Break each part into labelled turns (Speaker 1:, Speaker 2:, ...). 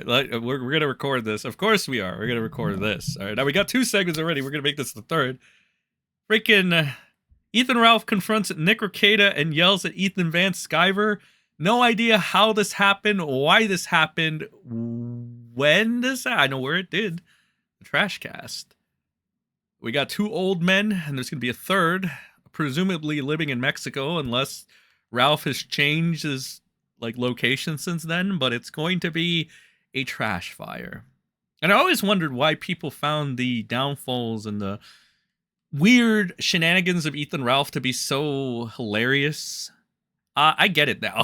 Speaker 1: right, we're gonna record this. Of course we are. We're gonna record this. All right, now we got 2 segments already. We're gonna make this the third. Freaking Ethan Ralph confronts Nick Rekietas and yells at Ethan Van Sciver. No idea how this happened, why this happened, when this. I know where it did. The Trash Cast. We got 2 old men, and there's gonna be a third, presumably living in Mexico, unless Ralph has changed his location since then. But it's going to be a trash fire. And I always wondered why people found the downfalls and the weird shenanigans of Ethan Ralph to be so hilarious. I get it now.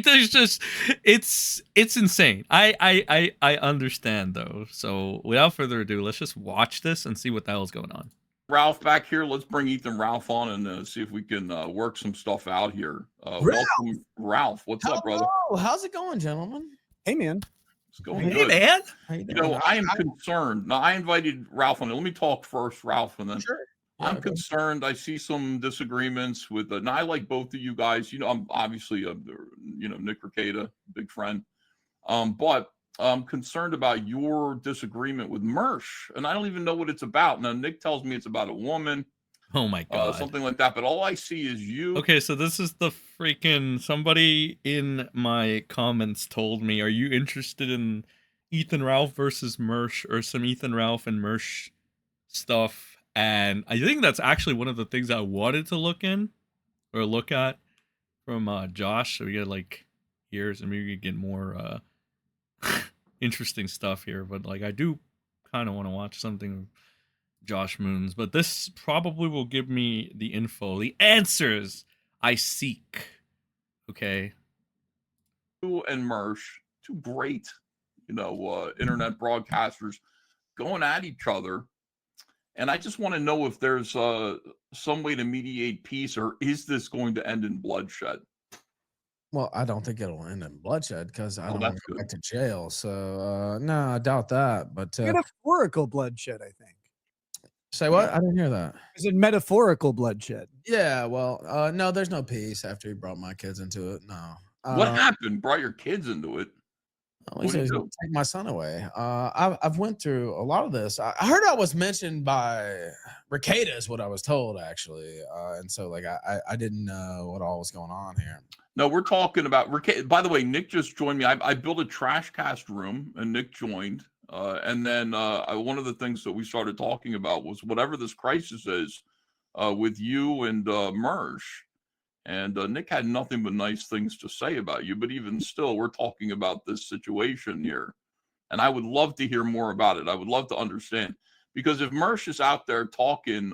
Speaker 1: There's just it's insane. I understand though. So without further ado, let's just watch this and see what the hell's going on.
Speaker 2: Ralph back here. Let's bring Ethan Ralph on and see if we can work some stuff out here. Welcome, Ralph. What's up, brother?
Speaker 3: How's it going, gentlemen?
Speaker 4: Hey, man.
Speaker 2: It's going
Speaker 1: good.
Speaker 2: Man.
Speaker 3: How you doing?
Speaker 2: You know, I am concerned. Now, I invited Ralph on. Let me talk first, Ralph, and then
Speaker 3: Sure.
Speaker 2: I'm concerned. I see some disagreements with. Now, I like both of you guys. You know, I'm obviously Nick Rekietas, big friend. But I'm concerned about your disagreement with Mersh, and I don't even know what it's about. Now, Nick tells me it's about a woman.
Speaker 1: Oh my god,
Speaker 2: something like that. But all I see is you.
Speaker 1: Okay, so this is the freaking somebody in my comments told me, "Are you interested in Ethan Ralph versus Mersh or some Ethan Ralph and Mersh stuff?" And I think that's actually one of the things I wanted to look at from Josh. So we get ears and maybe we get more interesting stuff here. But I do kind of want to watch something Josh Moon's. But this probably will give me the info, the answers I seek. Okay.
Speaker 2: You and Mersh, 2 great, internet broadcasters going at each other. And I just want to know if there's some way to mediate peace, or is this going to end in bloodshed?
Speaker 3: Well, I don't think it'll end in bloodshed because I don't want to go
Speaker 2: good.
Speaker 3: back to jail. So, no, I doubt that. But
Speaker 4: Metaphorical bloodshed, I think.
Speaker 3: Say what? I didn't hear that.
Speaker 4: Is it metaphorical bloodshed?
Speaker 3: Yeah, well, no, there's no peace after he brought my kids into it. No.
Speaker 2: What happened? Brought your kids into it?
Speaker 3: He said take my son away. I've went through a lot of this. I heard I was mentioned by Rekieta is what I was told, actually. And so I didn't know what all was going on here.
Speaker 2: No, we're talking about Rekieta. By the way, Nick just joined me. I built a trash cast room and Nick joined. And then one of the things that we started talking about was whatever this crisis is with you and Mersh. And Nick had nothing but nice things to say about you. But even still, we're talking about this situation here. And I would love to hear more about it. I would love to understand. Because if Mersh is out there talking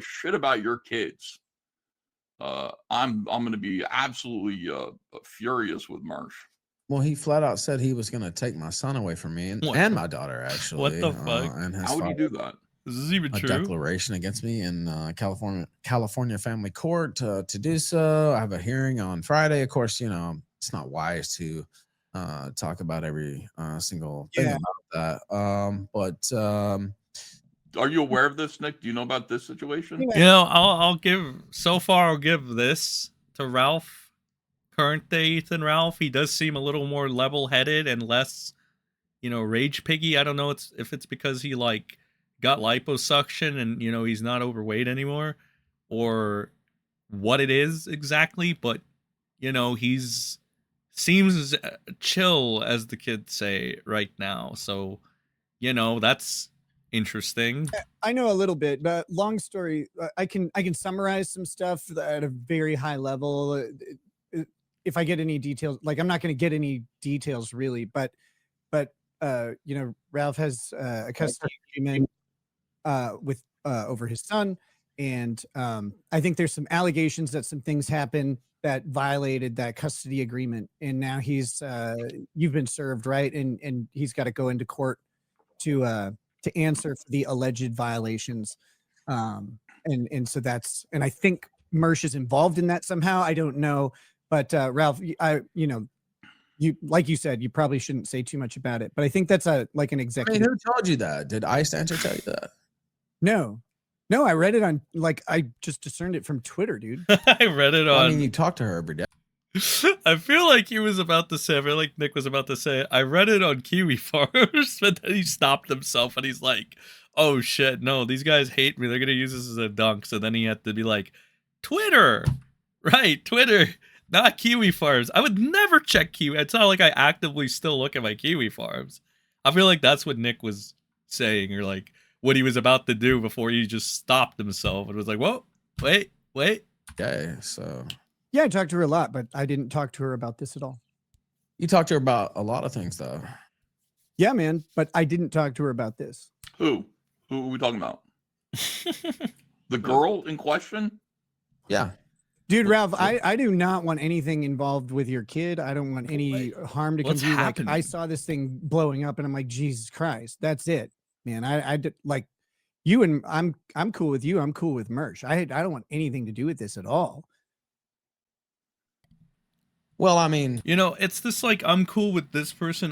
Speaker 2: shit about your kids, I'm going to be absolutely furious with Mersh.
Speaker 3: Well, he flat out said he was going to take my son away from me and my daughter, actually.
Speaker 1: What the fuck?
Speaker 2: How would you do that?
Speaker 1: Is this even true?
Speaker 3: A declaration against me in California family court to do so. I have a hearing on Friday. Of course, it's not wise to talk about every single thing about that. But
Speaker 2: are you aware of this, Nick? Do you know about this situation?
Speaker 1: I'll give this to Ralph. Current day Ethan Ralph. He does seem a little more level-headed and less, rage piggy. I don't know if it's because he got liposuction and he's not overweight anymore, or what it is exactly, but he's seems chill, as the kids say right now. So that's interesting.
Speaker 4: I know a little bit, but long story, I can summarize some stuff at a very high level. If I get any details, I'm not going to get any details really, but Ralph has a custody agreement with over his son, and I think there's some allegations that some things happened that violated that custody agreement, and now you've been served, right? And he's got to go into court to answer for the alleged violations, and so and I think Mersh is involved in that somehow. I don't know, but Ralph, you like you said, you probably shouldn't say too much about it, but I think that's an executive.
Speaker 3: Who told you that? Did Ice Answer tell you that?
Speaker 4: No, I read it on I just discerned it from Twitter, dude.
Speaker 1: I read it on.
Speaker 3: You talk to her every day.
Speaker 1: I feel like he was about to say, I feel like Nick was about to say, I read it on Kiwi Farms, but then he stopped himself and he's like, oh shit, no, these guys hate me. They're going to use this as a dunk. So then he had to be like, Twitter. Right, Twitter, not Kiwi Farms. I would never check Kiwi. It's not like I actively still look at my Kiwi Farms. I feel like that's what Nick was saying, or like what he was about to do before he just stopped himself and was like, whoa, wait.
Speaker 3: Okay, so
Speaker 4: Yeah, I talked to her a lot, but I didn't talk to her about this at all.
Speaker 3: you talked to her about a lot of things, though.
Speaker 4: Yeah, man, but I didn't talk to her about this.
Speaker 2: Who are we talking about? The girl in question?
Speaker 3: Yeah.
Speaker 4: Dude, Ralph, I do not want anything involved with your kid. I don't want any harm to come
Speaker 1: What's
Speaker 4: to you. Like,
Speaker 1: happening?
Speaker 4: I saw this thing blowing up and I'm like, Jesus Christ, that's it, man. I did like you, and I'm cool with you. I'm cool with Mersh. I don't want anything to do with this at all.
Speaker 3: Well, I mean,
Speaker 1: You know, it's this like, I'm cool with this person,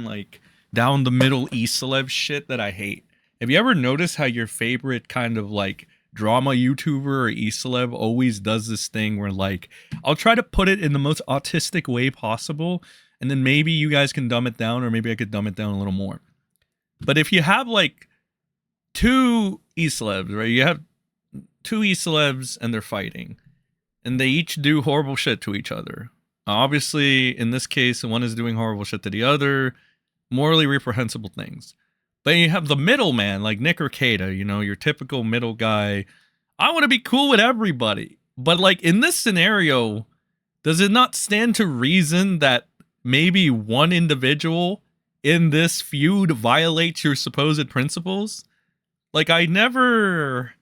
Speaker 1: like down the middle e-celeb shit that I hate. Have you ever noticed how your favorite kind of like drama YouTuber or e-celeb always does this thing where like, I'll try to put it in the most autistic way possible, and then maybe you guys can dumb it down, or maybe I could dumb it down a little more. But if you have like two e-celebs, right? You have two e-celebs and they're fighting, and they each do horrible shit to each other. Obviously, in this case, one is doing horrible shit to the other, morally reprehensible things. But you have the middleman, like Nick Rekietas, you know, your typical middle guy. I want to be cool with everybody. But like in this scenario, does it not stand to reason that maybe one individual in this feud violates your supposed principles? Like I never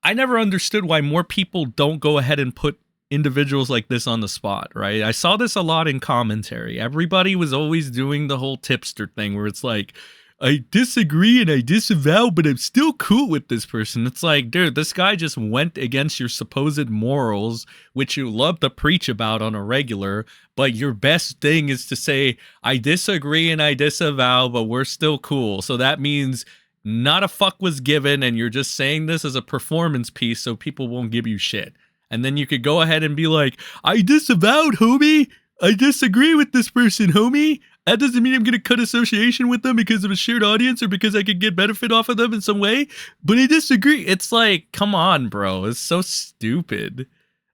Speaker 1: understood why more people don't go ahead and put individuals like this on the spot, right? I saw this a lot in commentary. Everybody was always doing the whole tipster thing where it's like, I disagree and I disavow, but I'm still cool with this person. It's like, dude, this guy just went against your supposed morals, which you love to preach about on a regular, but your best thing is to say, I disagree and I disavow, but we're still cool. So that means not a fuck was given, and you're just saying this as a performance piece so people won't give you shit. And then you could go ahead and be like, I disavowed, homie. I disagree with this person, homie. That doesn't mean I'm going to cut association with them because of a shared audience or because I could get benefit off of them in some way. But I disagree. It's like, come on, bro. It's so stupid.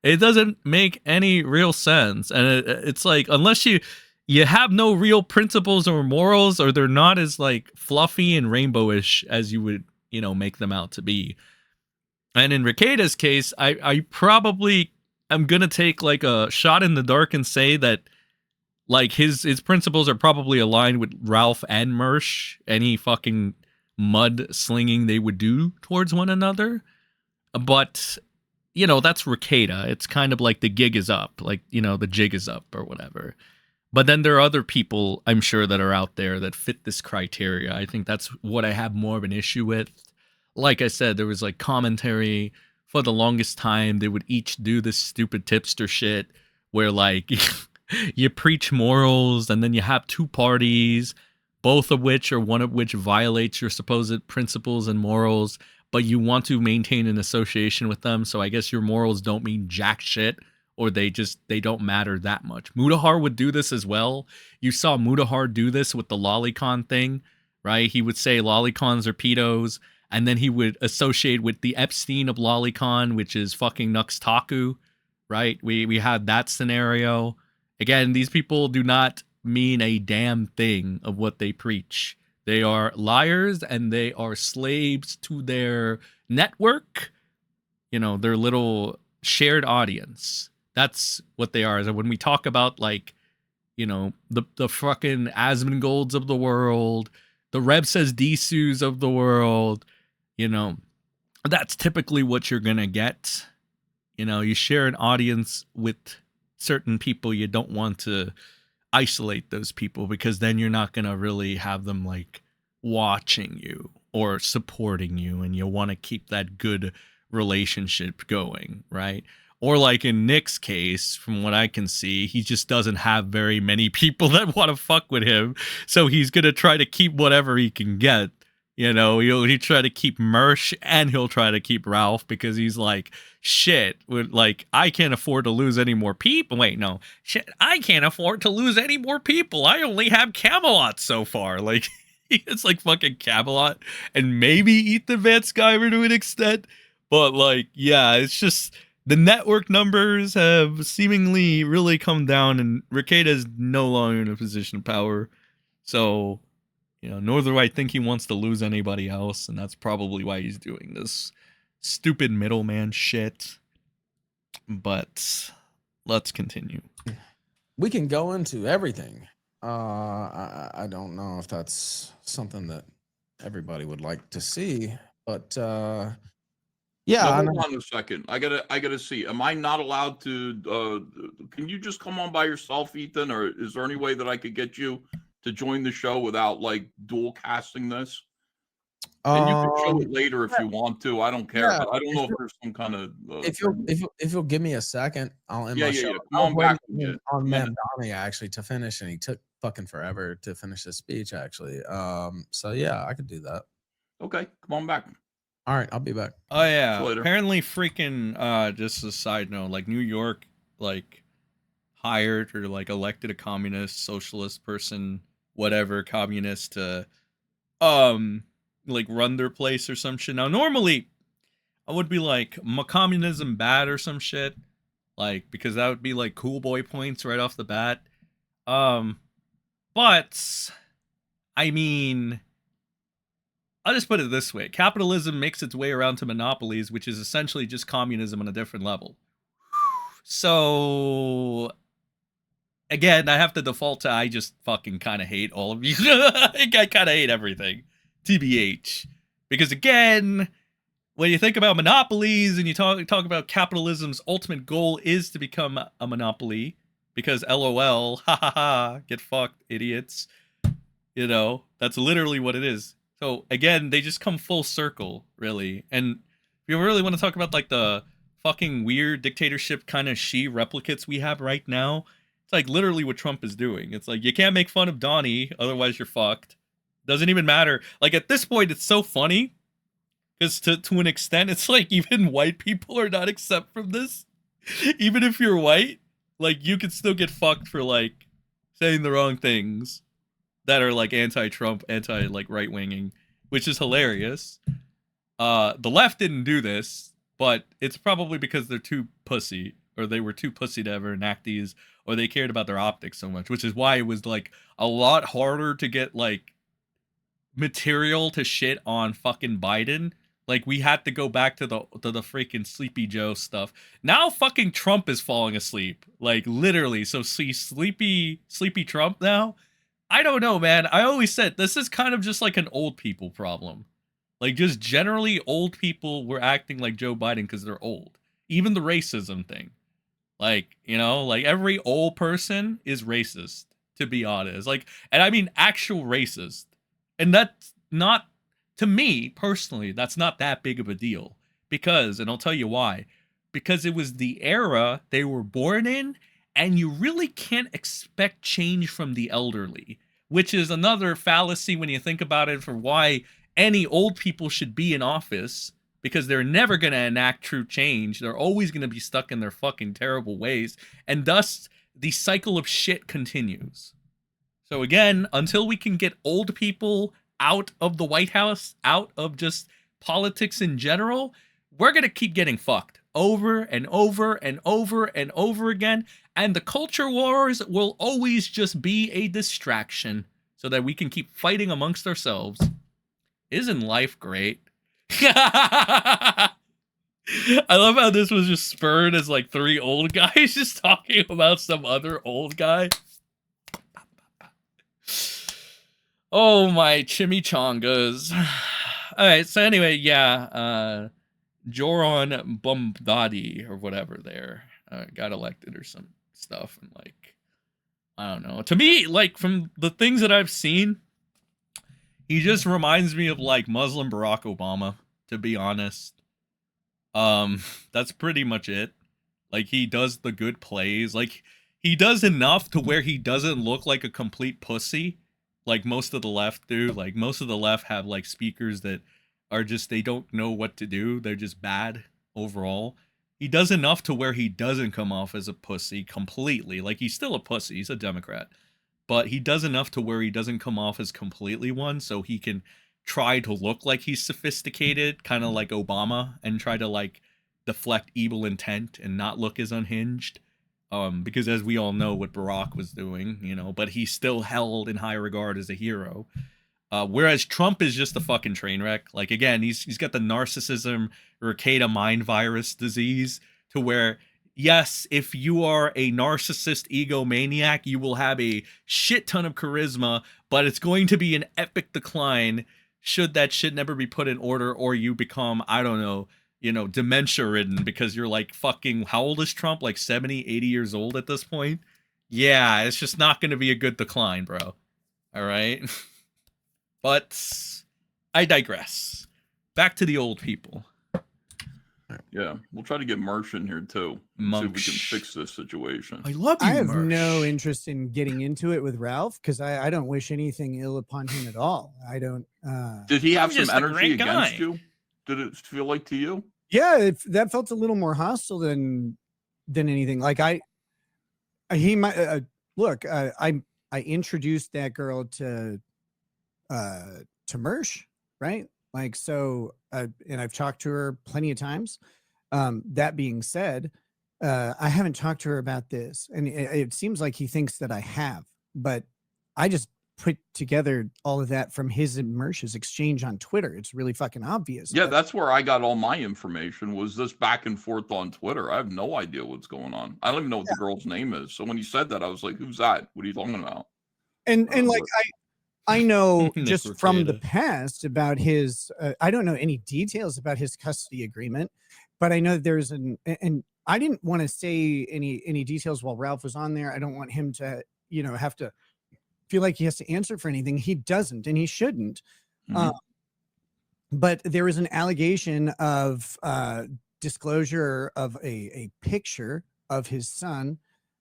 Speaker 1: It doesn't make any real sense. And it's like, unless you have no real principles or morals, or they're not as like fluffy and rainbowish as you would, you know, make them out to be. And in Rekieta's case, I probably am going to take like a shot in the dark and say that like his principles are probably aligned with Ralph and Mersh, any fucking mud slinging they would do towards one another. But, you know, that's Rekieta. It's kind of like the gig is up, like, you know, the jig is up or whatever. But then there are other people, I'm sure, that are out there that fit this criteria. I think that's what I have more of an issue with. Like I said, there was like commentary for the longest time. They would each do this stupid tipster shit where like you preach morals and then you have two parties, both of which or one of which violates your supposed principles and morals, but you want to maintain an association with them. So I guess your morals don't mean jack shit, or they don't matter that much. Mudahar would do this as well. You saw Mudahar do this with the lolicon thing, right? He would say lolicons are pedos, and then he would associate with the Epstein of lolicon, which is fucking Nux Taku, right? We had that scenario. Again, these people do not mean a damn thing of what they preach. They are liars and they are slaves to their network, you know, their little shared audience. That's what they are. So when we talk about like, you know, the fucking Asmongold's of the world, the Reb says Disu's of the world, you know, that's typically what you're going to get. You know, you share an audience with certain people. You don't want to isolate those people because then you're not going to really have them like watching you or supporting you, and you want to keep that good relationship going, right? Or like in Nick's case, from what I can see, he just doesn't have very many people that want to fuck with him, so he's going to try to keep whatever he can get. You know, he'll try to keep Mersh and he'll try to keep Ralph because he's like, shit, like, I can't afford to lose any more people. Wait, no. Shit, I can't afford to lose any more people. I only have Camelot so far. Like, it's like fucking Camelot and maybe Ethan Van Sciver to an extent. But, like, yeah, it's just the network numbers have seemingly really come down and Rekieta is no longer in a position of power. So, you know, nor do I think he wants to lose anybody else, and that's probably why he's doing this stupid middleman shit. But let's continue.
Speaker 3: We can go into everything. I don't know if that's something that everybody would like to see, but yeah.
Speaker 2: No, hold on a second. I gotta see. Am I not allowed to? Can you just come on by yourself, Ethan, or is there any way that I could get you to join the show without like dual casting this? And you can show it later if you want to. I don't care, but I don't know if there's some kind of.
Speaker 3: If you'll give me a second, I'll end my show.
Speaker 2: Yeah. Come on back
Speaker 3: on Mandani actually to finish, and he took fucking forever to finish his speech actually. So yeah, I could do that.
Speaker 2: Okay, come on back.
Speaker 3: All right, I'll be back.
Speaker 1: Oh yeah, apparently freaking just a side note, like New York like hired or like elected a communist, socialist person, whatever, communist to like run their place or some shit. Now normally I would be like, communism bad or some shit, like, because that would be like cool boy points right off the bat. But I mean, I'll just put it this way. Capitalism makes its way around to monopolies, which is essentially just communism on a different level. So, again, I have to default to I just fucking kind of hate all of you. I kind of hate everything, TBH. Because, again, when you think about monopolies and you talk about capitalism's ultimate goal is to become a monopoly, because LOL, ha ha ha, get fucked, idiots. You know, that's literally what it is. So, again, they just come full circle, really. And if you really want to talk about, like, the fucking weird dictatorship kind of replicates we have right now, it's, like, literally what Trump is doing. It's like, you can't make fun of Donnie, otherwise you're fucked. Doesn't even matter. Like, at this point, it's so funny, because to an extent, it's like, even white people are not exempt from this. Even if you're white, like, you could still get fucked for, like, saying the wrong things that are like anti-Trump, like right-winging, which is hilarious. The left didn't do this, but it's probably because they're too pussy, or they were too pussy to ever enact these, or they cared about their optics so much, which is why it was like a lot harder to get like material to shit on fucking Biden. Like, we had to go back to the freaking Sleepy Joe stuff. Now fucking Trump is falling asleep, like literally. So see sleepy Trump now. I don't know, man. I always said this is kind of just like an old people problem. Like, just generally old people were acting like Joe Biden because they're old. Even the racism thing. Like, you know, like every old person is racist, to be honest. Like, and I mean actual racist. And that's not, to me, personally, that's not that big of a deal. Because, and I'll tell you why. Because it was the era they were born in, and you really can't expect change from the elderly, which is another fallacy when you think about it for why any old people should be in office, because they're never going to enact true change. They're always going to be stuck in their fucking terrible ways, and thus the cycle of shit continues. So again, until we can get old people out of the White House, out of just politics in general, we're going to keep getting fucked over and over and over and over again. And the culture wars will always just be a distraction so that we can keep fighting amongst ourselves. Isn't life great? I love how this was just spurred as like three old guys just talking about some other old guy. Oh, my chimichangas. All right, so anyway, yeah, Joran Bombdadi or whatever there got elected or some stuff, and like, I don't know. To me, like, from the things that I've seen, he just reminds me of like Muslim Barack Obama, to be honest. That's pretty much it. Like, he does the good plays. Like, he does enough to where he doesn't look like a complete pussy, like most of the left do. Like most of the left have like speakers that are just they don't know what to do. They're just bad overall. He does enough to where he doesn't come off as a pussy completely. Like he's still a pussy. He's a Democrat. But he does enough to where he doesn't come off as completely one, so he can try to look like he's sophisticated, kind of like Obama, and try to like deflect evil intent and not look as unhinged. Because as we all know what Barack was doing, you know, but he's still held in high regard as a hero. Whereas Trump is just a fucking train wreck. Like again, he's got the narcissism, Rekieta mind virus disease, to where yes, if you are a narcissist egomaniac, you will have a shit ton of charisma, but it's going to be an epic decline should that shit never be put in order, or you become, I don't know, you know, dementia ridden because you're like fucking, how old is Trump? Like 70, 80 years old at this point? Yeah, it's just not going to be a good decline, bro. All right. But I digress. Back to the old people.
Speaker 2: Yeah, we'll try to get Mersh in here too. See if we can fix this situation.
Speaker 1: I love you,
Speaker 4: I have
Speaker 1: Mersh.
Speaker 4: no interest in getting into it with Ralph because I don't wish anything ill upon him at all. I don't.
Speaker 2: Did he have
Speaker 1: I'm
Speaker 2: some
Speaker 1: just a
Speaker 2: energy
Speaker 1: great
Speaker 2: against
Speaker 1: guy.
Speaker 2: you? Did it feel like to you?
Speaker 4: Yeah, that felt a little more hostile than anything. Like he might look. I introduced that girl to Mersh, right? Like so, and I've talked to her plenty of times. That being said, I haven't talked to her about this, and it seems like he thinks that I have, but I just put together all of that from his and Mersh's exchange on Twitter. It's really fucking obvious.
Speaker 2: Yeah, that's where I got all my information, was this back and forth on Twitter. I have no idea what's going on. I don't even know what the girl's name is. So when you said that, I was like, who's that? What are you talking about?
Speaker 4: And like I know
Speaker 1: Nick
Speaker 4: just from the
Speaker 1: Rekietas.
Speaker 4: past about his, I don't know any details about his custody agreement, but I know there's and I didn't want to say any details while Ralph was on there. I don't want him to, you know, have to feel like he has to answer for anything. He doesn't, and he shouldn't. But there is an allegation of disclosure of a picture of his son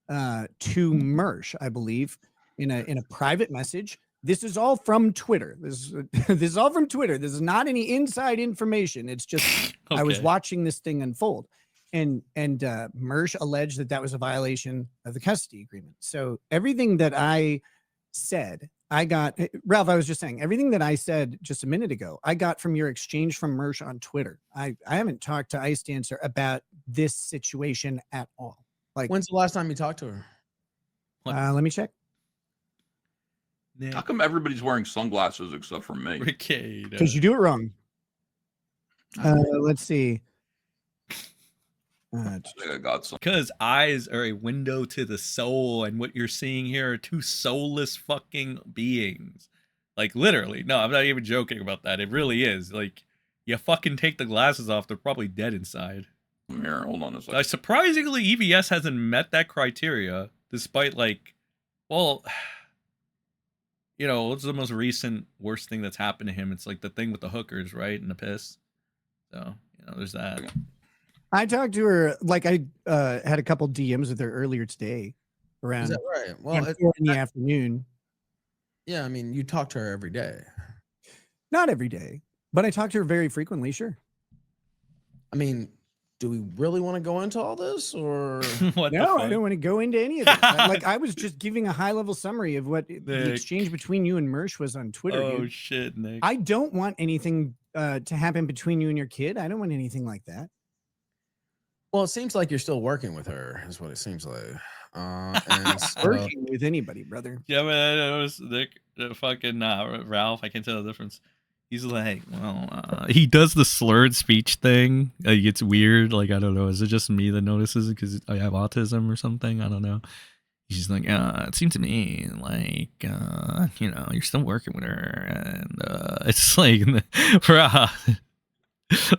Speaker 4: to Mersh, I believe, in a private message. This is all from Twitter. This is all from Twitter. This is not any inside information. It's just I was
Speaker 1: Okay.
Speaker 4: watching this thing unfold, and Mersh alleged that was a violation of the custody agreement. So everything that I said, I got, Ralph, I was just saying, everything that I said just a minute ago, I got from your exchange from Mersh on Twitter. I haven't talked to Ice Dancer about this situation at all. Like,
Speaker 3: When's the last time you talked to her?
Speaker 4: let me check.
Speaker 2: How come everybody's wearing sunglasses except for me?
Speaker 1: Rekieta.
Speaker 4: Because you do it wrong. Let's see.
Speaker 2: I think I got some.
Speaker 1: Because eyes are a window to the soul, and what you're seeing here are two soulless fucking beings. Like, literally. No, I'm not even joking about that. It really is. Like, you fucking take the glasses off, they're probably dead inside.
Speaker 2: Here, hold on a second.
Speaker 1: Surprisingly, EVS hasn't met that criteria, despite, like, well, you know, what's the most recent worst thing that's happened to him? It's like the thing with the hookers, right? And the piss. So, you know, there's that.
Speaker 4: I talked to her, like I had a couple DMs with her earlier today around
Speaker 3: Is that right? Well,
Speaker 4: around 4 in the afternoon.
Speaker 3: yeah, I mean, you talk to her every day.
Speaker 4: Not every day, but I talk to her very frequently, sure.
Speaker 3: I mean, do we really want to go into all this, or
Speaker 1: What the
Speaker 4: No,
Speaker 1: fuck?
Speaker 4: I don't want to go into any of this. Like, I was just giving a high-level summary of what the
Speaker 1: Nick.
Speaker 4: exchange between you and Mersh was on Twitter.
Speaker 1: Oh,
Speaker 4: dude.
Speaker 1: shit, Nick.
Speaker 4: I don't want anything to happen between you and your kid. I don't want anything like that.
Speaker 3: well, it seems like you're still working with her, is what it seems like. And so,
Speaker 4: Working with anybody, brother.
Speaker 1: Yeah, but I noticed Nick, fucking Ralph. I can tell the difference. He's like, well, he does the slurred speech thing. It's weird. Like, I don't know. Is it just me that notices it because I have autism or something? I don't know. He's like, it seemed to me like, you know, you're still working with her, and it's like,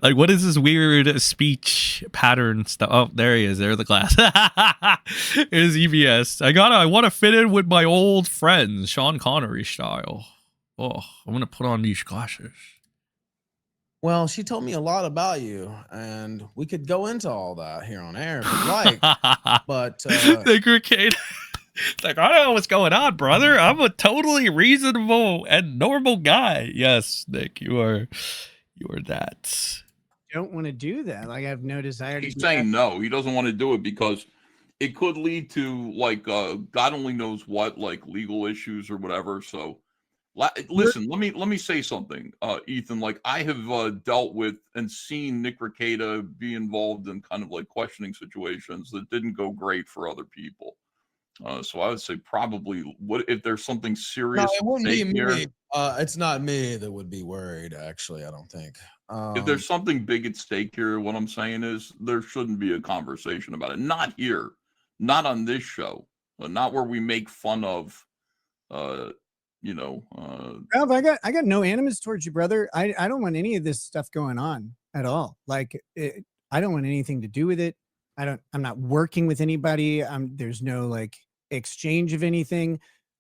Speaker 1: like, what is this weird speech pattern stuff? Oh, there he is. There's the class. Here's EBS. I want to fit in with my old friends, Sean Connery style. Oh, I'm gonna put on these glasses.
Speaker 3: well, she told me a lot about you, and we could go into all that here on air if you'd like. But
Speaker 1: Nick Rekietas. It's like, I don't know what's going on, brother. I'm a totally reasonable and normal guy. Yes, Nick, you are that.
Speaker 4: Don't want to do that. Like, I have no desire to
Speaker 2: He's
Speaker 4: do
Speaker 2: saying
Speaker 4: that.
Speaker 2: no. He doesn't want to do it because it could lead to like God only knows what, like legal issues or whatever. So listen, let me say something, Ethan. Like I have dealt with and seen Nick Rekietas be involved in kind of like questioning situations that didn't go great for other people. So I would say probably what if there's something
Speaker 3: No,
Speaker 2: serious
Speaker 3: it
Speaker 2: at
Speaker 3: wouldn't be
Speaker 2: stake here.
Speaker 3: me. It's not me that would be worried. Actually, I don't think.
Speaker 2: If there's something big at stake here, what I'm saying is there shouldn't be a conversation about it. Not here, not on this show, not where we make fun of, you know.
Speaker 4: Ralph, I got no animus towards you, brother. I don't want any of this stuff going on at all. Like, I don't want anything to do with it. I'm not working with anybody. There's no like exchange of anything.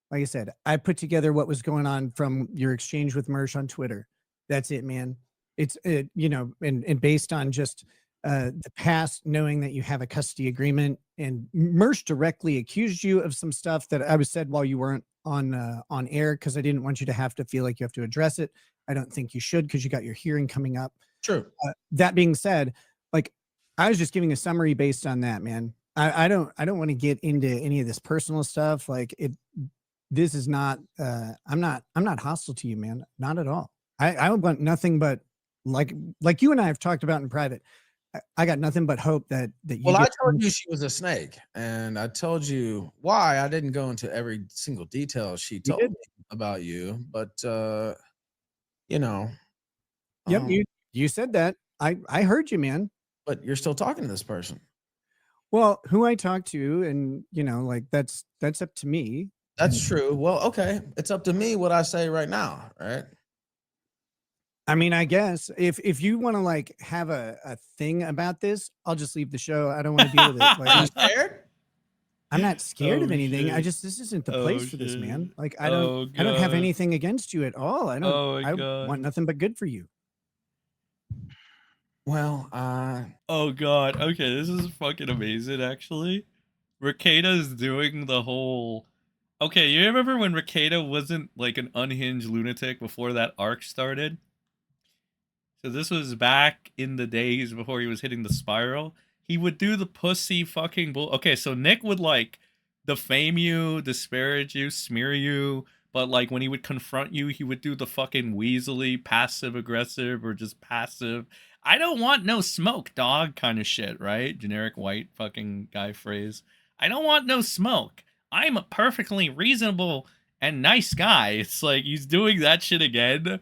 Speaker 4: Like I said, I put together what was going on from your exchange with Mersh on Twitter. That's it, man. It's you know, and based on just the past, knowing that you have a custody agreement, and Mersh directly accused you of some stuff that I was said while you weren't on air, because I didn't want you to have to feel like you have to address it. I don't think you should, because you got your hearing coming up.
Speaker 3: True.
Speaker 4: That being said, like, I was just giving a summary based on that, man. I don't want to get into any of this personal stuff. Like this is not I'm not hostile to you, man. Not at all. I want nothing but like you and I have talked about in private. I got nothing but hope that you.
Speaker 3: Well, I told you she was a snake, and I told you why. I didn't go into every single detail she told me about you, but you know.
Speaker 4: Yep, you said that. I heard you, man.
Speaker 3: But you're still talking to this person.
Speaker 4: Well, who I talk to, and you know, like that's up to me.
Speaker 3: That's true. Well, okay, it's up to me what I say right now, right?
Speaker 4: I mean, I guess if you want to like have a thing about this, I'll just leave the show. I don't want to deal with it. Like,
Speaker 3: Are you scared?
Speaker 4: I'm not scared of anything.
Speaker 1: Shit.
Speaker 4: This isn't the place for this, man. Like I don't have
Speaker 1: God.
Speaker 4: anything against you at all. I
Speaker 1: God.
Speaker 4: want nothing but good for you.
Speaker 3: Well,
Speaker 1: oh God. Okay, this is fucking amazing. Actually, Rekieta is doing the whole. Okay, you remember when Rekieta wasn't like an unhinged lunatic before that arc started? So this was back in the days before he was hitting the spiral. He would do the pussy fucking bull. Okay, so Nick would like defame you, disparage you, smear you, but like when he would confront you, he would do the fucking weaselly, passive aggressive, or just passive. I don't want no smoke, dog, kind of shit, right? Generic white fucking guy phrase. I don't want no smoke. I'm a perfectly reasonable and nice guy. It's like he's doing that shit again.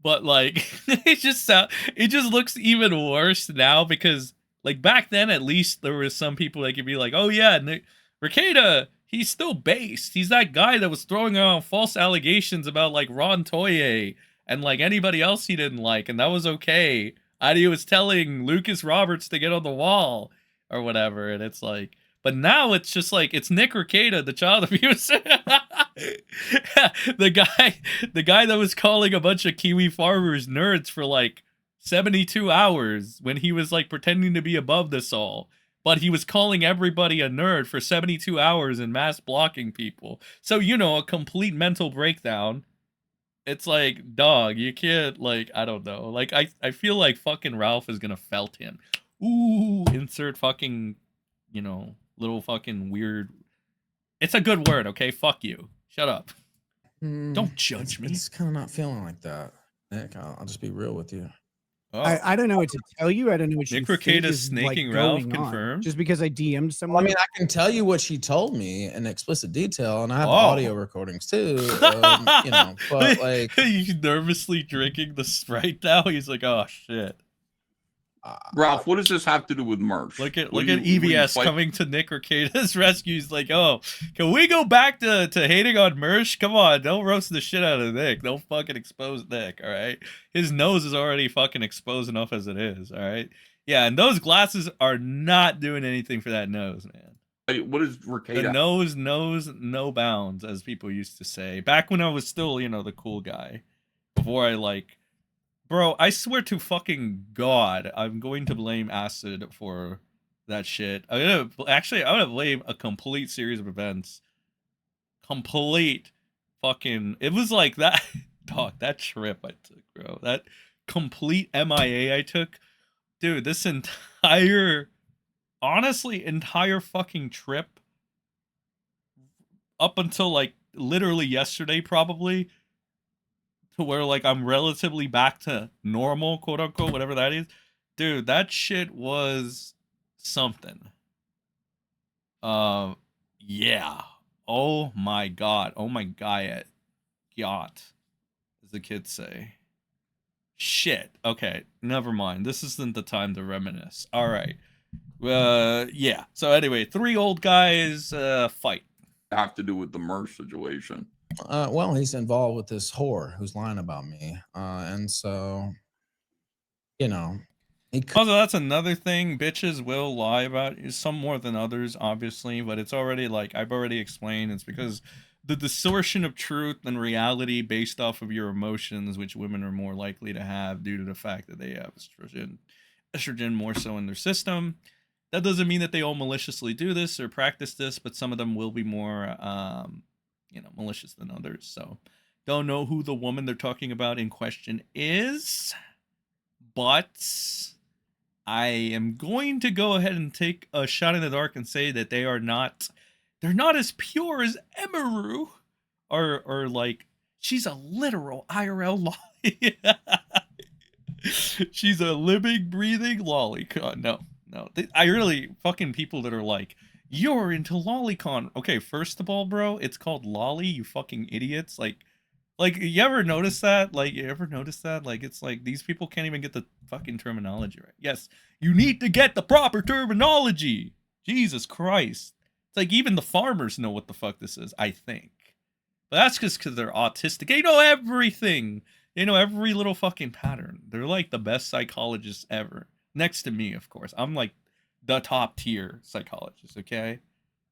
Speaker 1: But like it just looks even worse now, because like back then at least there were some people that could be like, oh yeah, Nick Rekieta, he's still based. He's that guy that was throwing out false allegations about like Ron Toye and like anybody else he didn't like, and that was okay. And he was telling Lucas Roberts to get on the wall or whatever, and it's like, but now it's just like it's Nick Rekietas, the child abuser. the guy that was calling a bunch of Kiwi farmers nerds for like 72 hours when he was like pretending to be above this all. But he was calling everybody a nerd for 72 hours and mass blocking people. So, you know, a complete mental breakdown. It's like, dog, you can't, like, I don't know. Like, I feel like fucking Ralph is gonna felt him. Ooh, insert fucking, you know, little fucking weird. It's a good word, okay? Fuck you. Shut up. Don't judge me.
Speaker 3: It's kind of not feeling like that, Nick. I'll just be real with you.
Speaker 1: Oh.
Speaker 4: I don't know what to tell you. I don't know what
Speaker 1: Nick
Speaker 4: you think
Speaker 1: Rekietas
Speaker 4: is
Speaker 1: snaking
Speaker 4: like
Speaker 1: Ralph
Speaker 4: going on.
Speaker 1: confirmed.
Speaker 4: Just because I DM'd
Speaker 3: Well,
Speaker 4: someone.
Speaker 3: I mean, I can tell you what she told me in explicit detail, and I have
Speaker 1: Oh.
Speaker 3: audio recordings too. You know, but like,
Speaker 1: he's nervously drinking the Sprite now. He's like, oh shit.
Speaker 2: Ralph, what does this have to do with Mersh?
Speaker 1: Look at
Speaker 2: Will you
Speaker 1: EVS
Speaker 2: fight-
Speaker 1: coming to Nick Rekieta's rescue. He's like, oh, can we go back to hating on Mersh? Come on, don't roast the shit out of Nick. Don't fucking expose Nick, all right? His nose is already fucking exposed enough as it is, all right? Yeah, and those glasses are not doing anything for that nose, man.
Speaker 2: What is Rekieta?
Speaker 1: The nose knows no bounds, as people used to say. Back when I was still, you know, the cool guy. Before I, like... Bro, I swear to fucking God, I'm going to blame acid for that shit. I'm gonna blame a complete series of events complete fucking. It was like that, dog. That trip I took, bro. That complete MIA I took, dude. This entire, honestly, entire fucking trip up until like literally yesterday, probably, to where like I'm relatively back to normal, quote unquote, whatever that is. Dude, that shit was something. Yeah. Oh my god. Oh my god. Yacht, as the kids say. Shit. Okay, never mind. This isn't the time to reminisce. All right. Yeah. So anyway, 3 old guys fight.
Speaker 2: Have to do with the Merce situation.
Speaker 3: Well, he's involved with this whore who's lying about me, and so, you know, he could.
Speaker 1: Also, that's another thing. Bitches will lie about you, some more than others, obviously, but it's already like I've already explained. It's because the distortion of truth and reality based off of your emotions, which women are more likely to have due to the fact that they have estrogen more so in their system. That doesn't mean that they all maliciously do this or practice this, but some of them will be more, malicious than others. So, don't know who the woman they're talking about in question is, but I am going to go ahead and take a shot in the dark and say that they're not as pure as Emaru, or like she's a literal IRL lolly. She's a living, breathing lolicon. No, I really fucking people that are like, you're into lolicon. Okay, first of all, bro, it's called lolly. You fucking idiots. Like, you ever notice that? Like, it's like these people can't even get the fucking terminology right. Yes, you need to get the proper terminology. Jesus Christ. It's like even the farmers know what the fuck this is, I think. But that's just because they're autistic. They know everything. They know every little fucking pattern. They're like the best psychologists ever. Next to me, of course. I'm like the top tier psychologist, okay?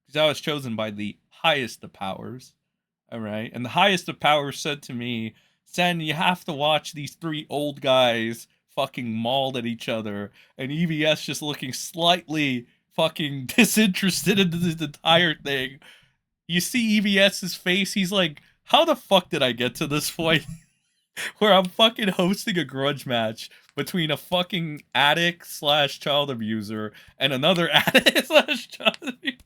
Speaker 1: Because I was chosen by the highest of powers. All right. And the highest of powers said to me, Sen, you have to watch these 3 old guys fucking mauled at each other. And EVS just looking slightly fucking disinterested in this entire thing. You see EVS's face, he's like, how the fuck did I get to this point? Where I'm fucking hosting a grudge match between a fucking addict / child abuser and another addict / child abuser.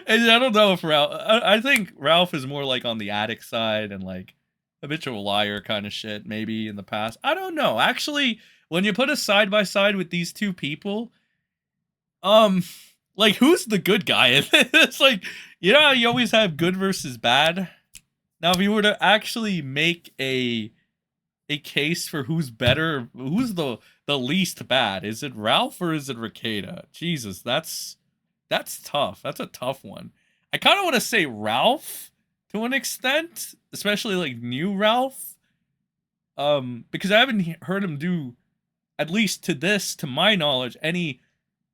Speaker 1: And I don't know if Ralph, I think Ralph is more like on the addict side and like habitual liar kind of shit, maybe in the past. I don't know. Actually, when you put us side by side with these 2 people, like who's the good guy? It's like, you know how you always have good versus bad? Now, if you were to actually make a case for who's better, who's the least bad, is it Ralph or is it Rekieta? Jesus, that's tough. That's a tough one. I kind of want to say Ralph to an extent, especially like new Ralph, because I haven't heard him do, at least to my knowledge, any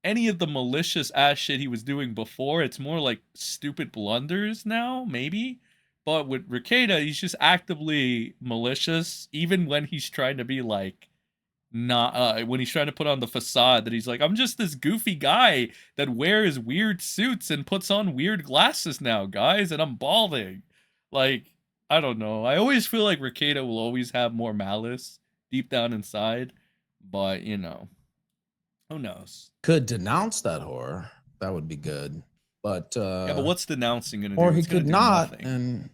Speaker 1: of the malicious ass shit he was doing before. It's more like stupid blunders now, maybe. But with Rekieta, he's just actively malicious, even when he's trying to be like, not when he's trying to put on the facade that he's like, I'm just this goofy guy that wears weird suits and puts on weird glasses now, guys, and I'm balding. Like, I don't know. I always feel like Rekieta will always have more malice deep down inside, but you know, who knows?
Speaker 3: Could denounce that whore. That would be good. But
Speaker 1: yeah, but what's denouncing gonna do?
Speaker 3: or he
Speaker 1: It's gonna
Speaker 3: could
Speaker 1: do
Speaker 3: not,
Speaker 1: nothing.
Speaker 3: and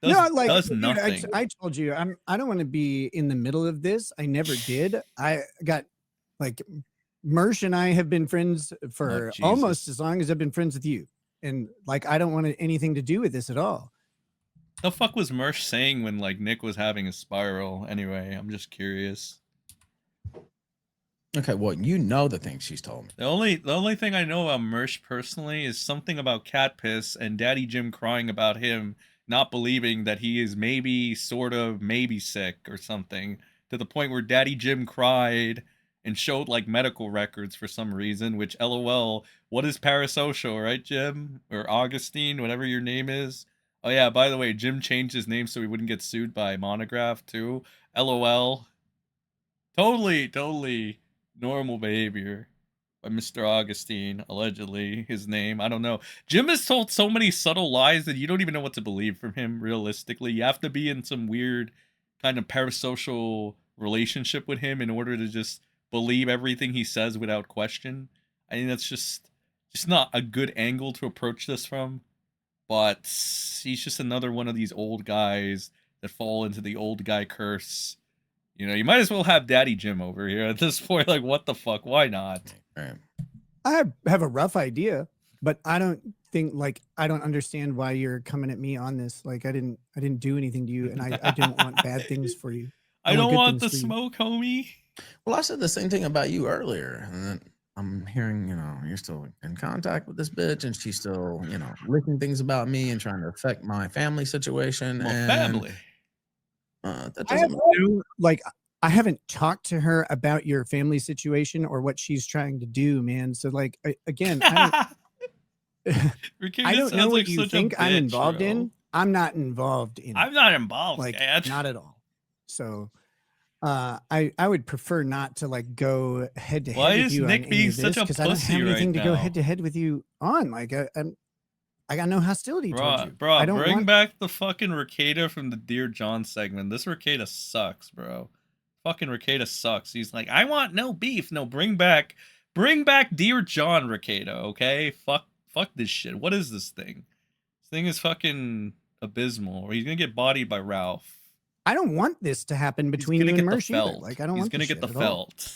Speaker 1: Does
Speaker 4: dude,
Speaker 1: nothing.
Speaker 4: I told you, I don't want to be in the middle of this. I never did. I got like Mersh and I have been friends for almost as long as I've been friends with you, and like I don't want anything to do with this at all.
Speaker 1: The fuck was Mersh saying when like Nick was having a spiral? Anyway, I'm just curious.
Speaker 3: okay, well, you know the things she's told me.
Speaker 1: The only thing I know about Mersh personally is something about cat piss and Daddy Jim crying about him not believing that he is maybe, sort of, maybe sick or something, to the point where Daddy Jim cried and showed like medical records for some reason, which LOL, what is parasocial, right, Jim? Or Augustine, whatever your name is. Oh yeah, by the way, Jim changed his name so he wouldn't get sued by Monograph too. LOL. Totally normal behavior. by Mr. Augustine, allegedly, his name. I don't know. Jim has told so many subtle lies that you don't even know what to believe from him, realistically. You have to be in some weird kind of parasocial relationship with him in order to just believe everything he says without question. I mean, that's just not a good angle to approach this from. But he's just another one of these old guys that fall into the old guy curse. You know, you might as well have Daddy Jim over here at this point. Like, what the fuck? Why not?
Speaker 3: Right.
Speaker 4: I have a rough idea, but I don't understand why you're coming at me on this. Like, I didn't do anything to you, and I don't want bad things for you.
Speaker 1: I don't
Speaker 4: good
Speaker 1: want
Speaker 4: things
Speaker 1: the
Speaker 4: for you.
Speaker 1: smoke, homie.
Speaker 3: Well, I said the same thing about you earlier, and then I'm hearing, you're still in contact with this bitch, and she's still, leaking things about me and trying to affect my family situation.
Speaker 1: My
Speaker 3: and
Speaker 1: family.
Speaker 3: That
Speaker 4: I have
Speaker 3: doesn't.
Speaker 4: I haven't talked to her about your family situation or what she's trying to do, man. So, like, again, I don't know what you think I'm involved in. I'm not involved in.
Speaker 1: I'm not involved,
Speaker 4: like,
Speaker 1: Dad.
Speaker 4: not at all. So, I would prefer not to like go head to head with you.
Speaker 1: Why is Nick being such a
Speaker 4: because I don't
Speaker 1: pussy
Speaker 4: have anything
Speaker 1: right
Speaker 4: to go
Speaker 1: now?
Speaker 4: head to head with you on. Like, I got no hostility towards you.
Speaker 1: Bro,
Speaker 4: I don't
Speaker 1: bring
Speaker 4: want...
Speaker 1: back the fucking Rekieta from the Dear John segment. This Rekieta sucks, bro. Fucking Rekieta sucks. He's like, I want no beef. No, bring back Dear John Rekieta, okay? Fuck this shit. What is this thing? This thing is fucking abysmal. Or he's gonna get bodied by Ralph.
Speaker 4: I don't want this to happen between you and Mersh either. Like, I don't want. He's
Speaker 1: gonna get the felt.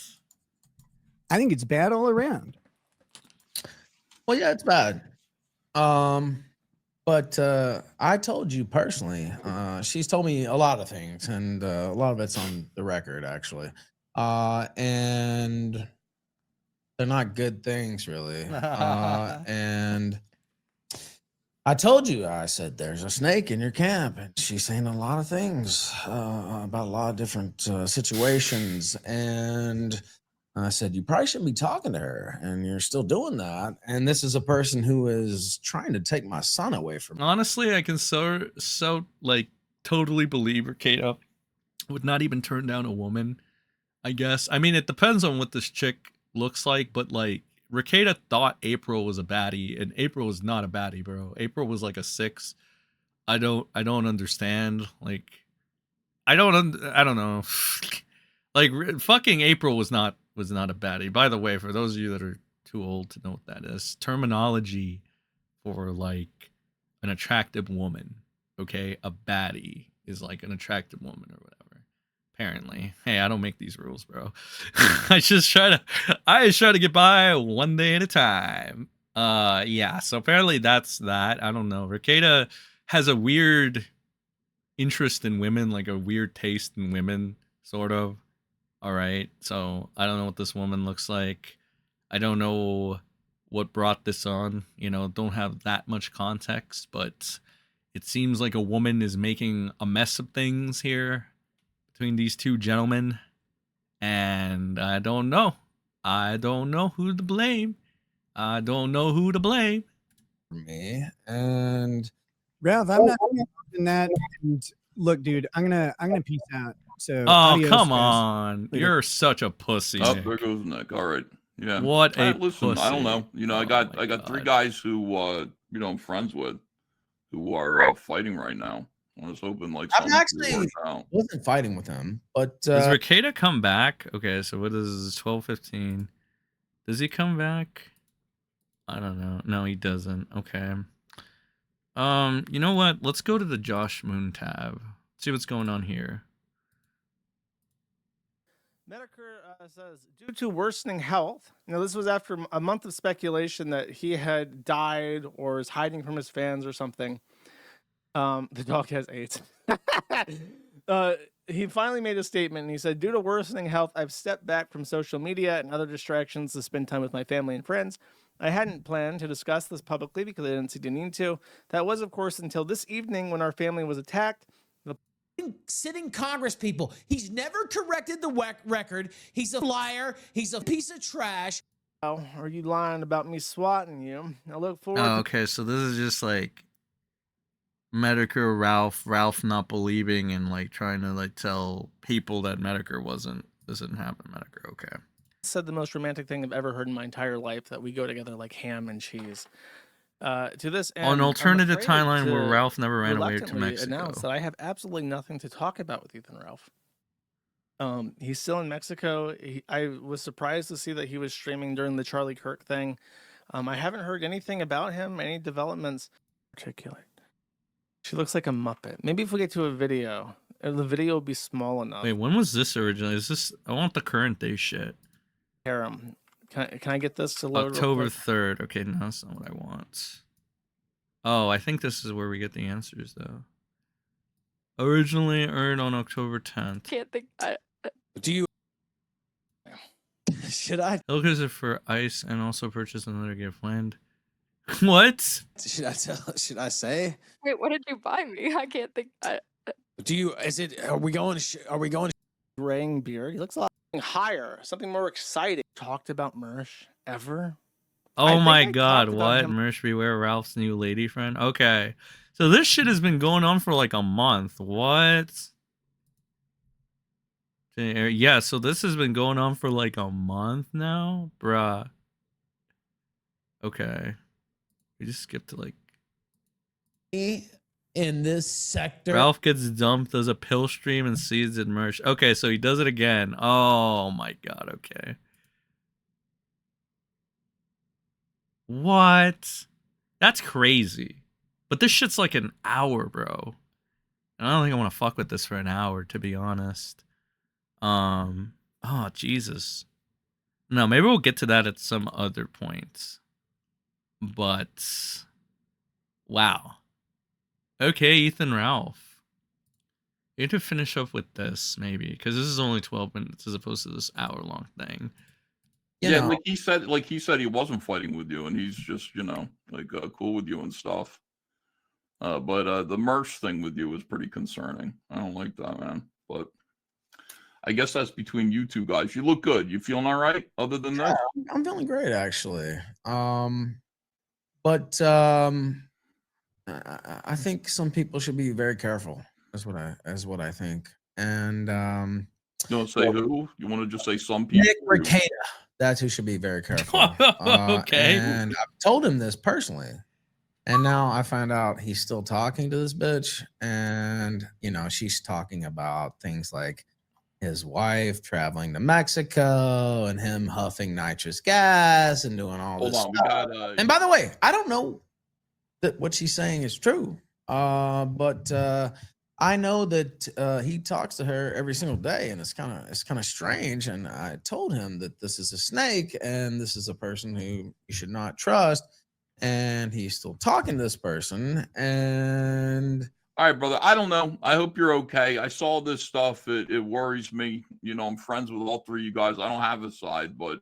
Speaker 4: I think it's bad all around.
Speaker 3: Well, yeah, it's bad. But I told you personally, she's told me a lot of things, and a lot of it's on the record, actually. And they're not good things, really. And I told you, I said, there's a snake in your camp, and she's saying a lot of things about a lot of different situations. And I said, you probably shouldn't be talking to her, and you're still doing that. And this is a person who is trying to take my son away from me.
Speaker 1: Honestly, I can so like totally believe Rekieta would not even turn down a woman, I guess. I mean, it depends on what this chick looks like, but like Rekieta thought April was a baddie, and April was not a baddie, bro. April was like a 6. I don't understand. Like, I don't know. Like, fucking April was not a baddie. By the way, for those of you that are too old to know what that is, terminology for like an attractive woman, okay? A baddie is like an attractive woman or whatever. Apparently. Hey, I don't make these rules, bro. I just try to get by one day at a time. Yeah, so apparently that's that. I don't know. Rekieta has a weird interest in women, like a weird taste in women, sort of. All right, so I don't know what this woman looks like. I don't know what brought this on. Don't have that much context, but it seems like a woman is making a mess of things here between these two gentlemen, and I don't know. I don't know who to blame. I don't know who to blame.
Speaker 3: Me and
Speaker 4: Ralph, I'm not involved in that. And look, dude, I'm gonna peace out. So,
Speaker 1: adios, come on. Later. You're such a pussy.
Speaker 2: Oh,
Speaker 1: Nick.
Speaker 2: there goes Nick. All right. Yeah.
Speaker 1: What a
Speaker 2: listen,
Speaker 1: pussy.
Speaker 2: I don't know. I got 3 guys who I'm friends with who are fighting right now. I was hoping like
Speaker 3: I'm actually wasn't fighting with him, but
Speaker 1: does Rekieta come back? Okay, so what is 12:15? Does he come back? I don't know. No, he doesn't. Okay. You know what? Let's go to the Josh Moon tab. See what's going on here.
Speaker 5: Medicare says, due to worsening health, this was after a month of speculation that he had died or is hiding from his fans or something. The dog has AIDS. He finally made a statement, and he said, due to worsening health, I've stepped back from social media and other distractions to spend time with my family and friends. I hadn't planned to discuss this publicly because I didn't see the need to. That was, of course, until this evening when our family was attacked.
Speaker 6: Sitting Congress people. He's never corrected the record. He's a liar. He's a piece of trash.
Speaker 5: Oh, are you lying about me swatting you? I look forward to...
Speaker 1: Okay, so this is just like Medicare Ralph not believing and like trying to like tell people that Medicare doesn't happen. Medicare, okay.
Speaker 5: said the most romantic thing I've ever heard in my entire life, that we go together like ham and cheese. To this end,
Speaker 1: On an
Speaker 5: I'm
Speaker 1: alternative
Speaker 5: afraid
Speaker 1: timeline where
Speaker 5: to
Speaker 1: Ralph never ran away to
Speaker 5: reluctantly
Speaker 1: Mexico.
Speaker 5: announce that I have absolutely nothing to talk about with Ethan Ralph. He's still in Mexico. I was surprised to see that he was streaming during the Charlie Kirk thing. I haven't heard anything about him, any developments. Articulate. She looks like a Muppet. Maybe if we get to a video, the video will be small enough.
Speaker 1: Wait, when was this originally? Is this? I want the current day shit.
Speaker 5: Harem. Can I get this to load?
Speaker 1: October 3rd. Okay, no, that's not what I want. Oh, I think this is where we get the answers though. Originally aired on October 10th.
Speaker 7: Can't think.
Speaker 6: Do you? Should I?
Speaker 1: He'll use it for ice and also purchase another gift land. What?
Speaker 6: Should I tell? Should I say?
Speaker 7: Wait, what did you buy me? I can't think.
Speaker 6: Do you? Is it? Are we going? Are we going?
Speaker 5: Graying beard. He looks a lot higher. Something more exciting. Talked about Mersh ever?
Speaker 1: Oh my
Speaker 5: I
Speaker 1: God!
Speaker 5: talked about
Speaker 1: What?
Speaker 5: him-
Speaker 1: Mersh Beware, Ralph's new lady friend. Okay, so this shit has been going on for like a month. What? Yeah, so this has been going on for like a month now, bruh. Okay, we just skipped to like
Speaker 6: In this sector.
Speaker 1: Ralph gets dumped as a pill stream and sees it merch. Okay, so he does it again. Oh my God. Okay. What? That's crazy. But this shit's like an hour, bro. And I don't think I want to fuck with this for an hour, to be honest. Oh, Jesus. No, maybe we'll get to that at some other point. But, wow. Okay, Ethan Ralph. You have to finish up with this, maybe, because this is only 12 minutes as opposed to this hour-long thing.
Speaker 2: Yeah, like he said he wasn't fighting with you, and he's just, like cool with you and stuff. But the merch thing with you was pretty concerning. I don't like that, man. But I guess that's between you two guys. You look good. You feeling all right? Other than that,
Speaker 3: I'm feeling great actually. But I think some people should be very careful. That's what I think. And
Speaker 2: you want to say who? You want to just say some people?
Speaker 3: Nick Rekietas. That's who should be very careful.
Speaker 1: Okay.
Speaker 3: And I've told him this personally. And now I find out he's still talking to this bitch. And, she's talking about things like his wife traveling to Mexico and him huffing nitrous gas and doing all this stuff. And by the way, I don't know that what she's saying is true. But I know that he talks to her every single day, and it's kind of strange. And I told him that this is a snake and this is a person who you should not trust. And he's still talking to this person. And
Speaker 2: all right, brother. I don't know. I hope you're okay. I saw this stuff. It worries me. I'm friends with all three of you guys. I don't have a side, but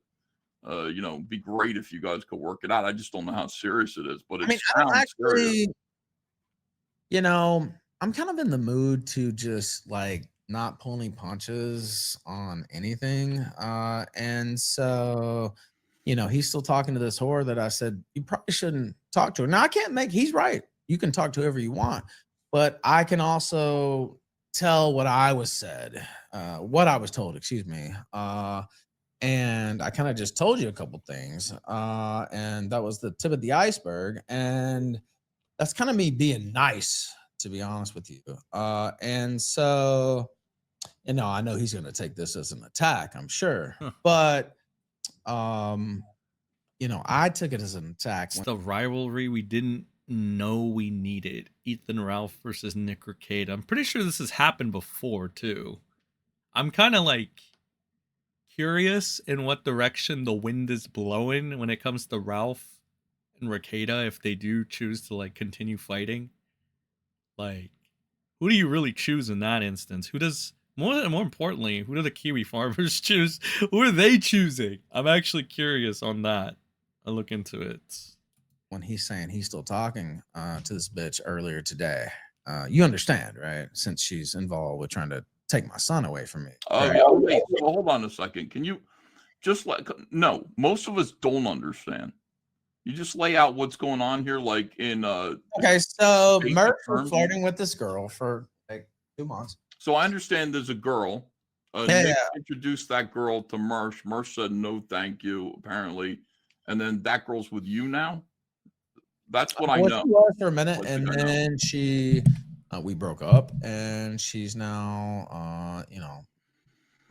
Speaker 2: it'd be great if you guys could work it out. I just don't know how serious it is. But
Speaker 3: I don't actually, I'm kind of in the mood to just like not pull any punches on anything. And so, he's still talking to this whore that I said, you probably shouldn't talk to her. Now I can't he's right. You can talk to whoever you want, but I can also tell what I was told, excuse me. And I kind of just told you a couple things. And that was the tip of the iceberg. And that's kind of me being nice, to be honest with you. And so, I know he's going to take this as an attack, I'm sure. But, I took it as an attack.
Speaker 1: It's the rivalry we didn't know we needed. Ethan Ralph versus Nick Rekietas. I'm pretty sure this has happened before, too. I'm kind of like curious in what direction the wind is blowing when it comes to Ralph and Rekieta, if they do choose to like continue fighting. Like, who do you really choose in that instance? Who does more importantly, who do the Kiwi farmers choose? Who are they choosing? I'm actually curious on that. I'll look into it.
Speaker 3: When he's saying he's still talking to this bitch earlier today, you understand, right? Since she's involved with trying to take my son away from me.
Speaker 2: Yeah, wait, so hold on a second. Can you just no, most of us don't understand. You just lay out what's going on here, like in
Speaker 3: okay, so Merch was flirting with this girl for like 2 months.
Speaker 2: So I understand there's a girl
Speaker 3: Yeah,
Speaker 2: Nick
Speaker 3: yeah.
Speaker 2: introduced that girl to Mersh. Mersh said no, thank you, apparently, and then that girl's with you now. That's what I
Speaker 3: Well,
Speaker 2: know.
Speaker 3: she was for a minute,
Speaker 2: I
Speaker 3: and
Speaker 2: think I know.
Speaker 3: then we broke up, and she's now,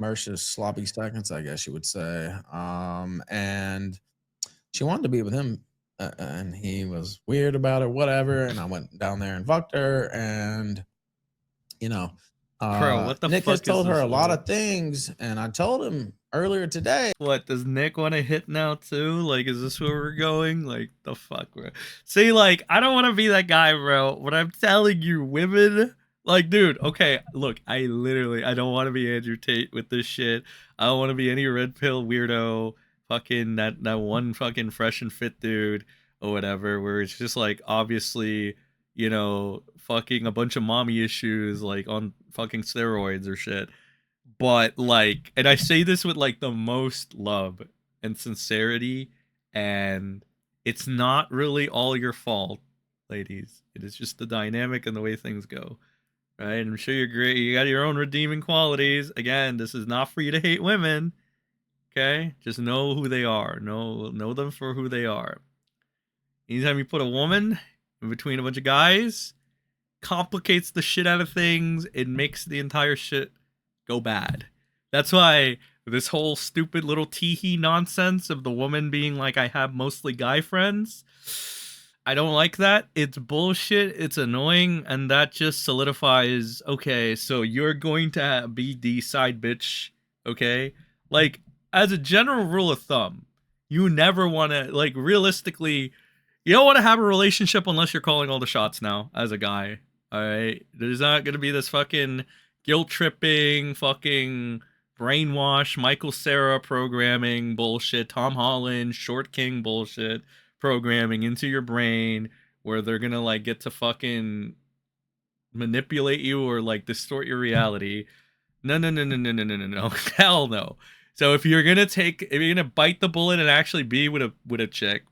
Speaker 3: Mersh's sloppy seconds, I guess you would say. And she wanted to be with him, and he was weird about it, whatever. And I went down there and fucked her, and you know,
Speaker 1: Bro, what the
Speaker 3: Nick has
Speaker 1: fuck is
Speaker 3: told her
Speaker 1: this,
Speaker 3: a lot
Speaker 1: man?
Speaker 3: of things, and I told him earlier today.
Speaker 1: What, does Nick want to hit now too? Like, is this where we're going? Like, the fuck, bro? See, like, I don't want to be that guy, bro. What I'm telling you, women, like, dude, okay, look, I don't want to be Andrew Tate with this shit. I don't want to be any red pill weirdo, fucking that one fucking fresh and fit dude or whatever, where it's just like, obviously, fucking a bunch of mommy issues, like on fucking steroids or shit. But like, and I say this with like the most love and sincerity, and it's not really all your fault, ladies. It is just the dynamic and the way things go. Right? I'm sure you're great. You got your own redeeming qualities. Again, this is not for you to hate women. Okay? Just know who they are. Know them for who they are. Anytime you put a woman in between a bunch of guys, complicates the shit out of things. It makes the entire shit go bad. That's why this whole stupid little teehee nonsense of the woman being like, I have mostly guy friends, I don't like that. It's bullshit. It's annoying. And that just solidifies, okay, so you're going to be the side bitch, okay? Like, as a general rule of thumb, you never want to, like, realistically, you don't want to have a relationship unless you're calling all the shots now as a guy. All right? There's not going to be this fucking guilt tripping, fucking brainwash, Michael Cera programming bullshit, Tom Holland, Short King bullshit programming into your brain where they're going to like get to fucking manipulate you or like distort your reality. No. Hell no. So if you're going to bite the bullet and actually be with a chick,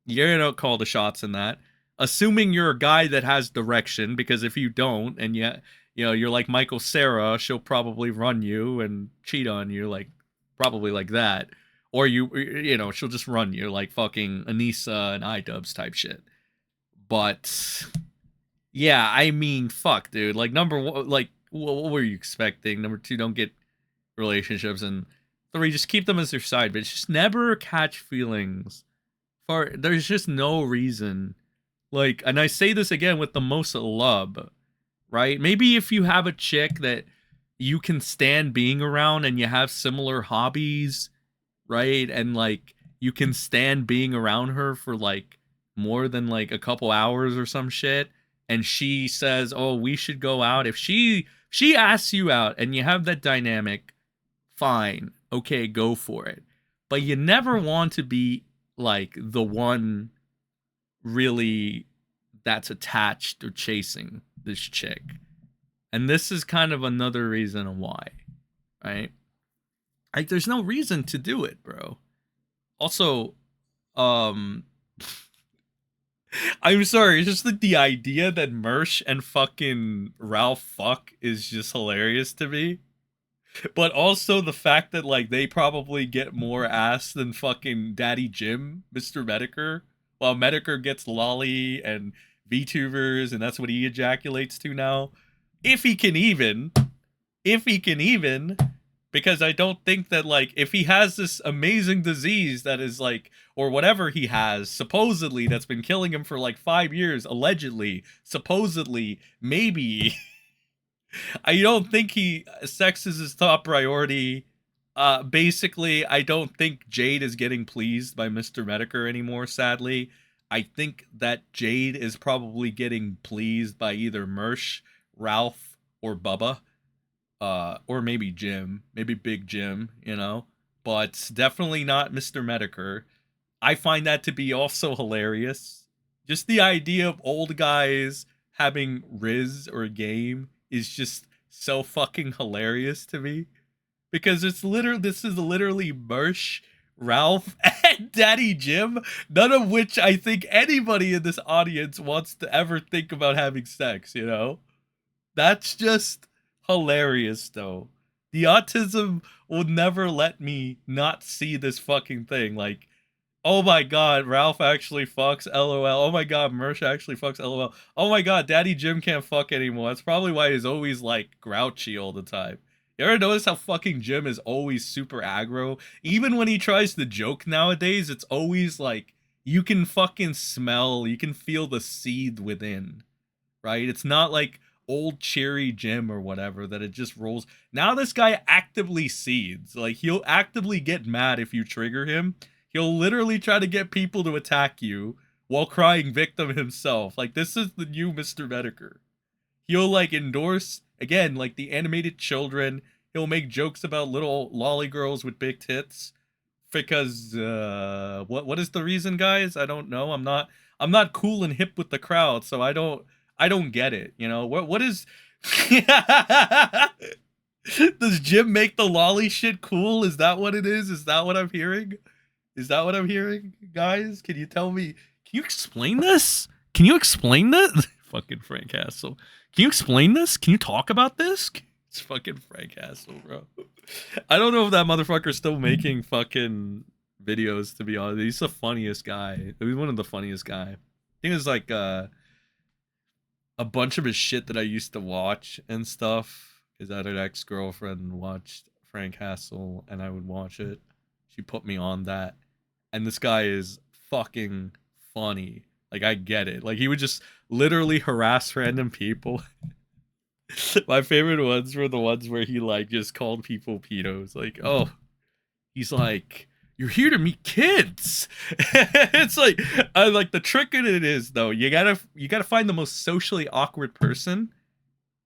Speaker 1: you're going to call the shots in that. Assuming you're a guy that has direction, because if you don't, and you're like Michael Cera, she'll probably run you and cheat on you, like probably like that, or she'll just run you like fucking Anissa and iDubbbz type shit. But yeah, I mean, fuck, dude. Like number one, like what were you expecting? Number two, don't get relationships, and three, just keep them as your side bitch. Just never catch feelings. There's just no reason. Like, and I say this again with the most love, right? Maybe if you have a chick that you can stand being around and you have similar hobbies, right? And like you can stand being around her for like more than like a couple hours or some shit, and she says, "Oh, we should go out." If she asks you out and you have that dynamic, fine. Okay, go for it. But you never want to be like the one really that's attached or chasing this chick. And this is kind of another reason why, right? Like there's no reason to do it, bro. Also, I'm sorry, it's just like the idea that Mersh and fucking Ralph fuck is just hilarious to me. But also the fact that like they probably get more ass than fucking Daddy Jim, Mr. Medicare, while Medicare gets lolly and VTubers, and that's what he ejaculates to now. If he can even, because I don't think that like if he has this amazing disease that is like, or whatever he has, supposedly that's been killing him for like 5 years, allegedly, supposedly, maybe. I don't think sex is his top priority. Basically, I don't think Jade is getting pleased by Mr. Medicare anymore, sadly. I think that Jade is probably getting pleased by either Mersh, Ralph, or Bubba. Or maybe Jim. Maybe Big Jim, But definitely not Mr. Medicare. I find that to be also hilarious. Just the idea of old guys having Riz or game is just so fucking hilarious to me, because this is literally Mersh, Ralph, and Daddy Jim, none of which I think anybody in this audience wants to ever think about having sex, That's just hilarious, though. The autism will never let me not see this fucking thing. Like, oh my god, Ralph actually fucks, lol. Oh my god, Mersh actually fucks, lol. Oh my god, Daddy Jim can't fuck anymore. That's probably why he's always, like, grouchy all the time. You ever notice how fucking Jim is always super aggro? Even when he tries to joke nowadays, it's always like, you can fucking smell, you can feel the seed within, right? It's not like old cheery Jim or whatever that it just rolls. Now this guy actively seeds. Like, he'll actively get mad if you trigger him. He'll literally try to get people to attack you while crying victim himself. Like, this is the new Mr. Medicare. He'll, like, endorse, again, like, the animated children. He'll make jokes about little lolly girls with big tits. Because, what is the reason, guys? I don't know. I'm not cool and hip with the crowd, so I don't get it, you know? What is... Does Jim make the lolly shit cool? Is that what it is? Is that what I'm hearing? Is that what I'm hearing, guys? Can you tell me? Can you explain this? Can you explain this? Fucking Frank Castle. Can you explain this? Can you talk about this? It's fucking Frank Castle, bro. I don't know if that motherfucker's still making fucking videos, to be honest. He's the funniest guy. He's one of the funniest guy. I think it's like a bunch of his shit that I used to watch and stuff. Is that an ex-girlfriend watched Frank Castle and I would watch it. She put me on that. And this guy is fucking funny. Like, I get it. Like, he would just literally harass random people. My favorite ones were the ones where he, like, just called people pedos. Like, oh, he's like, you're here to meet kids. It's like, the trick in it is, though, you gotta find the most socially awkward person,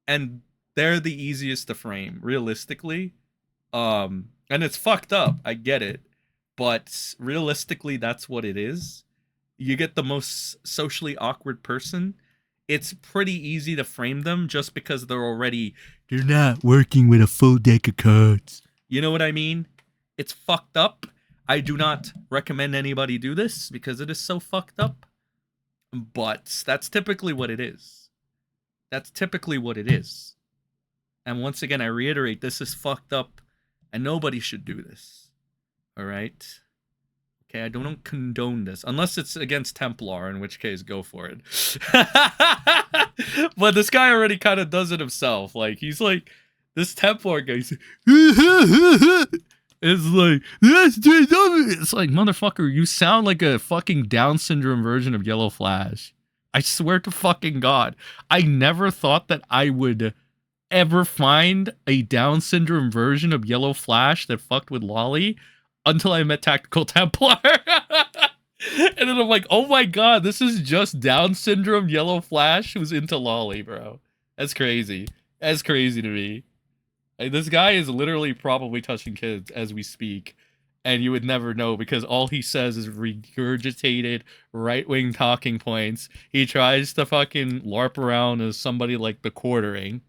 Speaker 1: and they're the easiest to frame, realistically. And it's fucked up. I get it. But realistically, that's what it is. You get the most socially awkward person. It's pretty easy to frame them just because they're not working with a full deck of cards. You know what I mean? It's fucked up. I do not recommend anybody do this because it is so fucked up. But that's typically what it is. That's typically what it is. And once again, I reiterate, this is fucked up. And nobody should do this. Alright? Okay, I don't condone this. Unless it's against Templar, in which case, go for it. But this guy already kind of does it himself. Like, he's like, this Templar guy, he's like, it's like, motherfucker, you sound like a fucking Down syndrome version of Yellow Flash. I swear to fucking God. I never thought that I would ever find a Down syndrome version of Yellow Flash that fucked with Lolly until I met Tactical Templar. And then I'm like, oh my god, this is just Down syndrome Yellow Flash who's into Lolly, bro. That's crazy. That's crazy to me. Like, this guy is literally probably touching kids as we speak. And you would never know because all he says is regurgitated right-wing talking points. He tries to fucking LARP around as somebody like the Quartering.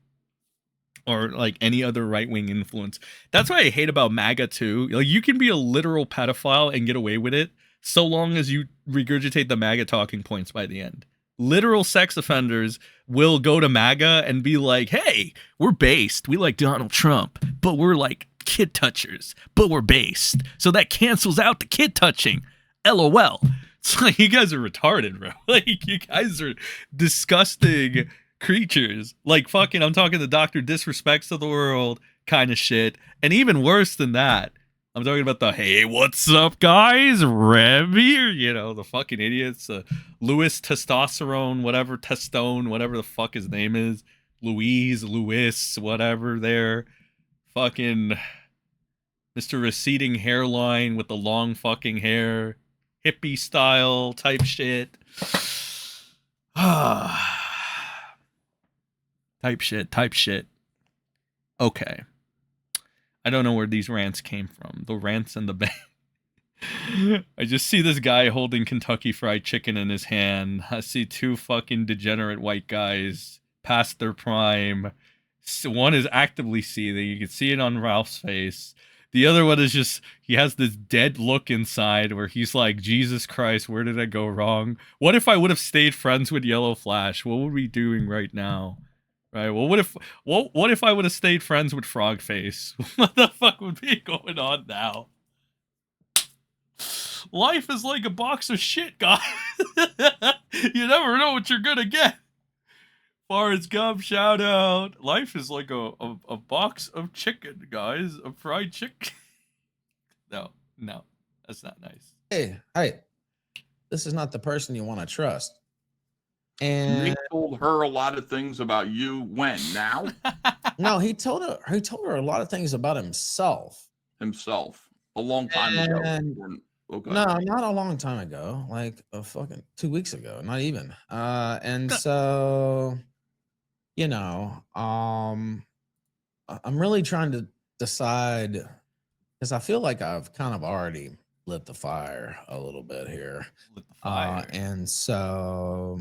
Speaker 1: Or like any other right-wing influence. That's what I hate about MAGA too. Like, you can be a literal pedophile and get away with it so long as you regurgitate the MAGA talking points by the end. Literal sex offenders will go to MAGA and be like, hey, we're based. We like Donald Trump, but we're like kid touchers, but we're based. So that cancels out the kid touching. LOL. It's like, you guys are retarded, bro. Like, you guys are disgusting creatures. Like, fucking, I'm talking the Dr. Disrespects of the world kind of shit. And even worse than that, I'm talking about the, hey, what's up, guys? Reb here. You know, the fucking idiots. Louis Testosterone, whatever, Testone, whatever the fuck his name is. Louis, whatever there. Fucking Mr. Receding Hairline with the long fucking hair. Hippie style type shit. Type shit. Okay. I don't know where these rants came from. The rants and the bang. I just see this guy holding Kentucky Fried Chicken in his hand. I see two fucking degenerate white guys past their prime. One is actively seething. You can see it on Ralph's face. The other one is just, he has this dead look inside where he's like, Jesus Christ, where did I go wrong? What if I would have stayed friends with Yellow Flash? What would we be doing right now? Right. Well, what if I would have stayed friends with Frogface? What the fuck would be going on now? Life is like a box of shit, guys. You never know what you're gonna get. Forrest Gump, shout out. Life is like a box of chicken, guys. A fried chicken. No, that's not nice.
Speaker 3: Hey, this is not the person you want to trust. And
Speaker 2: Nick told her a lot of things about you. When? Now?
Speaker 3: no, he told her a lot of things about himself.
Speaker 2: Himself. A long time ago.
Speaker 3: And
Speaker 2: Okay.
Speaker 3: no, not a long time ago, like a fucking 2 weeks ago, not even. And so, you know, I'm really trying to decide because I feel like I've kind of already lit the fire a little bit here.
Speaker 1: Lit the fire.
Speaker 3: And so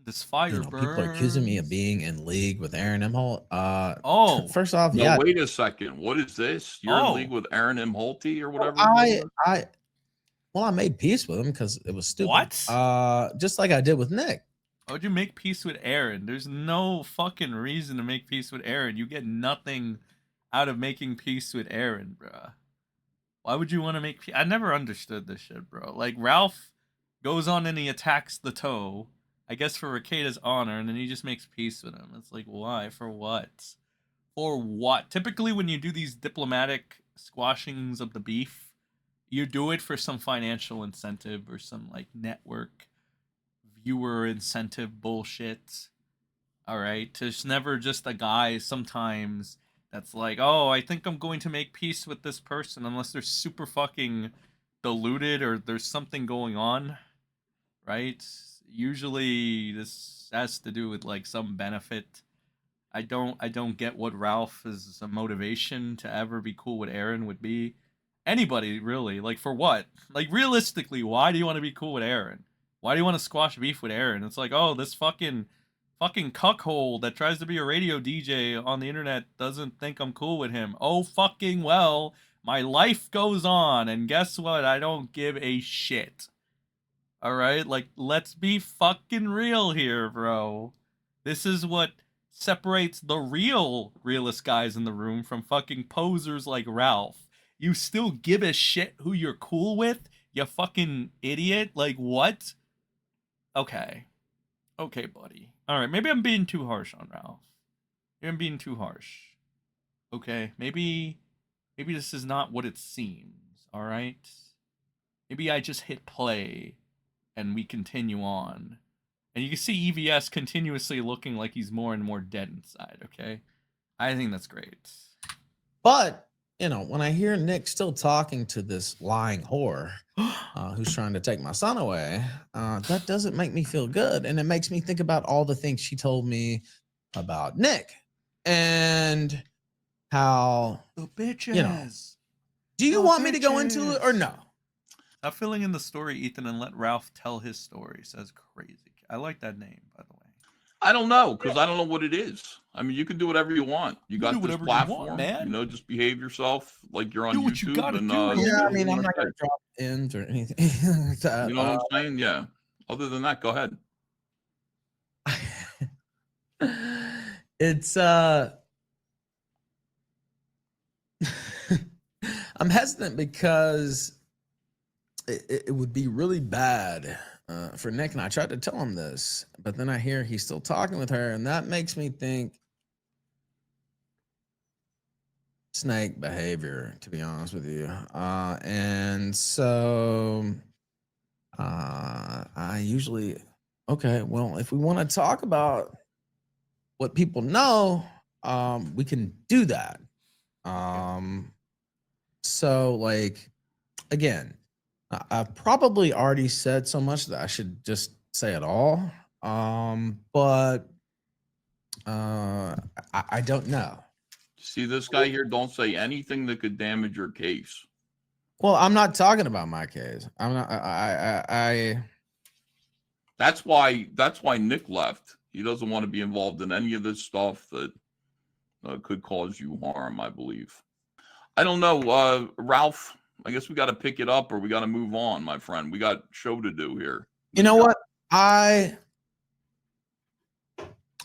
Speaker 1: this fire
Speaker 3: you know, people are accusing me of being in league with Aaron Imholt.
Speaker 1: Oh,
Speaker 3: first off,
Speaker 2: No,
Speaker 3: yeah.
Speaker 2: wait a second. What is this? You're in league with Aaron M. Holty or whatever?
Speaker 3: I made peace with him because it was stupid.
Speaker 1: What?
Speaker 3: Just like I did with Nick.
Speaker 1: Why would you make peace with Aaron? There's no fucking reason to make peace with Aaron. You get nothing out of making peace with Aaron, bruh. Why would you want to make peace? I never understood this shit, bro. Like, Ralph goes on and he attacks the toe, I guess for Rekieta's honor, and then he just makes peace with him. It's like, why? For what? For what? Typically, when you do these diplomatic squashings of the beef, you do it for some financial incentive or some, like, network viewer incentive bullshit. All right? There's never just a guy sometimes that's like, oh, I think I'm going to make peace with this person, unless they're super fucking deluded or there's something going on, right? Usually this has to do with like some benefit. I don't get what Ralph's motivation to ever be cool with Aaron would be. Anybody, really. Like, for what? Like, realistically, why do you want to be cool with Aaron? Why do you want to squash beef with Aaron? It's like, oh, this fucking cuckhole that tries to be a radio DJ on the internet doesn't think I'm cool with him. Oh, fucking well, my life goes on, and guess what? I don't give a shit. Alright? Like, let's be fucking real here, bro. This is what separates the real realist guys in the room from fucking posers like Ralph. You still give a shit who you're cool with? You fucking idiot? Like, what? Okay. Okay, buddy. Alright, maybe I'm being too harsh on Ralph. Maybe I'm being too harsh. Okay, maybe this is not what it seems, alright? Maybe I just hit play and we continue on. And you can see EVS continuously looking like he's more and more dead inside, okay? I think that's great.
Speaker 3: But, you know, when I hear Nick still talking to this lying whore who's trying to take my son away, that doesn't make me feel good. And it makes me think about all the things she told me about Nick and how,
Speaker 1: the bitches.
Speaker 3: You know, do you want me to go into it or no?
Speaker 1: Stop filling in the story, Ethan, and let Ralph tell his story, says Crazy. I like that name, by the way.
Speaker 2: I don't know, because I don't know what it is. I mean, you can do whatever you want. You got this platform,
Speaker 1: man.
Speaker 2: You know, just behave yourself like you're on
Speaker 1: Do
Speaker 2: YouTube.
Speaker 1: what you gotta do.
Speaker 3: Yeah, I mean, I'm not going to drop ins or anything like that.
Speaker 2: You know what I'm saying? Yeah. Other than that, go ahead.
Speaker 3: It's I'm hesitant because it would be really bad for Nick, and I tried to tell him this, but then I hear he's still talking with her, and that makes me think snake behavior, to be honest with you. And so I usually, okay, well, if we want to talk about what people know, we can do that. So, like, again, I've probably already said so much that I should just say it all. But I don't know.
Speaker 2: See this guy here? Don't say anything that could damage your case.
Speaker 3: Well, I'm not talking about my case. I'm not. I
Speaker 2: That's why Nick left. He doesn't want to be involved in any of this stuff that could cause you harm, I believe. I don't know, Ralph. I guess we got to pick it up or we got to move on, my friend. We got show to do here.
Speaker 3: You know what?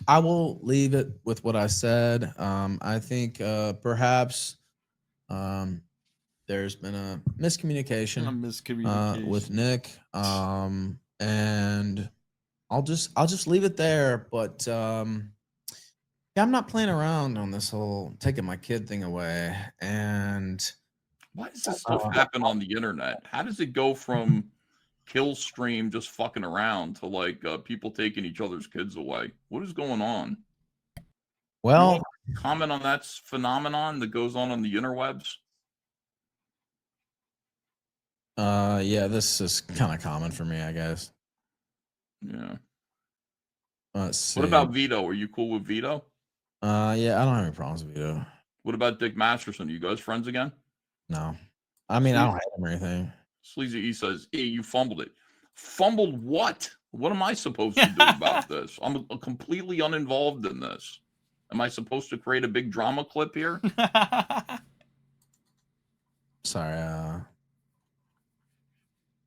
Speaker 3: I will leave it with what I said. I think perhaps there's been a miscommunication with Nick, and I'll just leave it there. But yeah, I'm not playing around on this whole taking my kid thing away. And
Speaker 2: why does this stuff happen on the internet? How does it go from kill stream just fucking around to like people taking each other's kids away? What is going on?
Speaker 3: Well,
Speaker 2: comment on that phenomenon that goes on the interwebs.
Speaker 3: yeah, this is kind of common for me, I guess.
Speaker 2: Yeah.
Speaker 3: Let's see.
Speaker 2: What about Vito? Are you cool with Vito?
Speaker 3: Yeah, I don't have any problems with Vito.
Speaker 2: What about Dick Masterson? Are you guys friends again?
Speaker 3: No. I mean, I don't hate him or anything.
Speaker 2: Sleazy E says, hey, you fumbled it. Fumbled what? What am I supposed to do about this? I'm completely uninvolved in this. Am I supposed to create a big drama clip here?
Speaker 3: Sorry.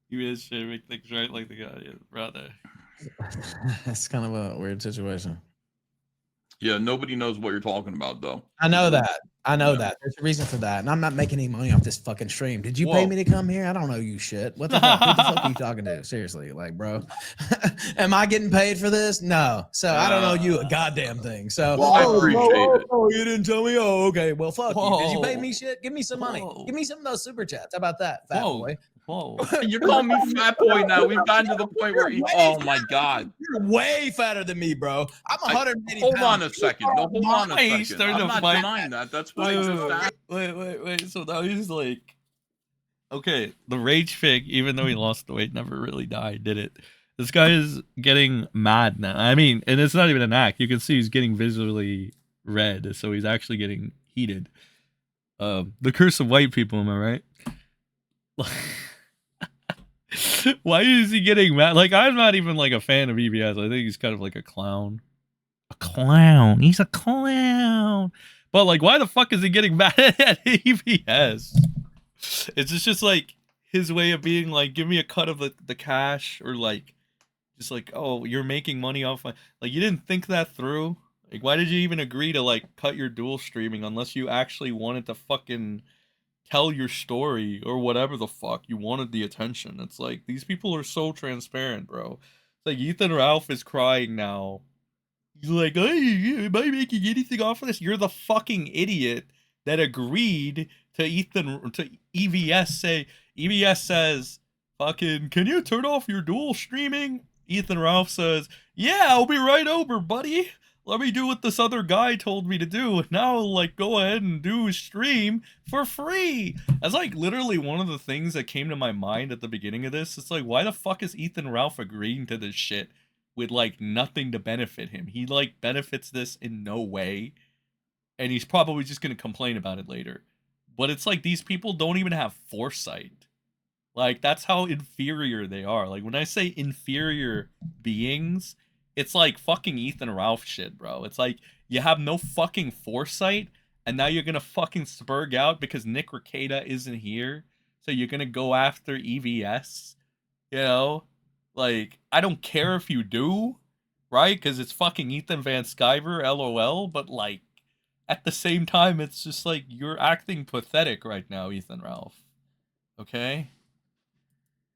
Speaker 1: You guys should make things right like the guy, brother.
Speaker 3: It's kind of a weird situation.
Speaker 2: Yeah, nobody knows what you're talking about, though.
Speaker 3: I know that. I know that. There's a reason for that. And I'm not making any money off this fucking stream. Did you pay me to come here? I don't know you shit. What the fuck? Who the fuck are you talking to? Seriously, like, bro. Am I getting paid for this? No. So I don't know you a goddamn thing. So
Speaker 2: well, I appreciate it.
Speaker 3: Oh, you didn't tell me? Oh, okay. Well, fuck you. Did you pay me shit? Give me some money. Give me some of those super chats. How about that, fat boy?
Speaker 1: Whoa.
Speaker 2: You're calling me fat boy now. We've gotten to the point where oh my god.
Speaker 3: You're way fatter than me, bro. I'm 180
Speaker 2: Hold
Speaker 3: pounds.
Speaker 2: on a second. No, hold on a second. I'm not
Speaker 1: fight.
Speaker 2: denying that. That's why
Speaker 1: Wait. So now he's like, okay, the rage fig, even though he lost the weight, never really died, did it? This guy is getting mad now. I mean, and it's not even an act. You can see he's getting visually red, so he's actually getting heated. The curse of white people, am I right? Why is he getting mad? Like, I'm not even like a fan of EBS. I think he's kind of like a clown. A clown. He's a clown. But like, why the fuck is he getting mad at EBS? It's just like his way of being like, give me a cut of the cash, or like, just like, oh, you're making money off my, like, you didn't think that through. Like, why did you even agree to like cut your dual streaming unless you actually wanted to fucking tell your story or whatever the fuck you wanted the attention? It's like, these people are so transparent, bro. It's like Ethan Ralph is crying now. He's like, hey, am I making anything off of this? You're the fucking idiot that agreed to EVS say, EVS says, fucking, can you turn off your dual streaming? Ethan Ralph says, yeah, I'll be right over, buddy. Let me do what this other guy told me to do. Now, like, go ahead and do a stream for free. That's like literally one of the things that came to my mind at the beginning of this. It's like, why the fuck is Ethan Ralph agreeing to this shit with like nothing to benefit him? He like benefits this in no way, and he's probably just gonna complain about it later. But it's like, these people don't even have foresight. Like, that's how inferior they are. Like, when I say inferior beings, it's like fucking Ethan Ralph shit, bro. It's like, you have no fucking foresight, and now you're gonna fucking spurg out because Nick Rekietas isn't here, so you're gonna go after EVS, you know? Like, I don't care if you do, right? Because it's fucking Ethan Van Sciver, LOL, but like, at the same time, it's just like, you're acting pathetic right now, Ethan Ralph. Okay?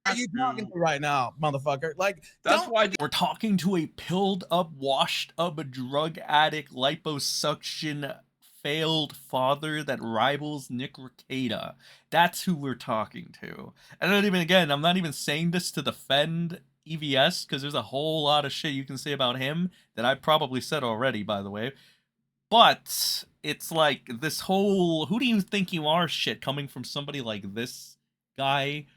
Speaker 3: Are you talking to right now, motherfucker? Like,
Speaker 2: that's why
Speaker 1: we're talking to a pilled up, washed up, drug addict, liposuction failed father that rivals Nick Rekietas. That's who we're talking to. And not even, again, I'm not even saying this to defend EVS, because there's a whole lot of shit you can say about him that I probably said already, by the way. But it's like this whole, who do you think you are shit coming from somebody like this guy,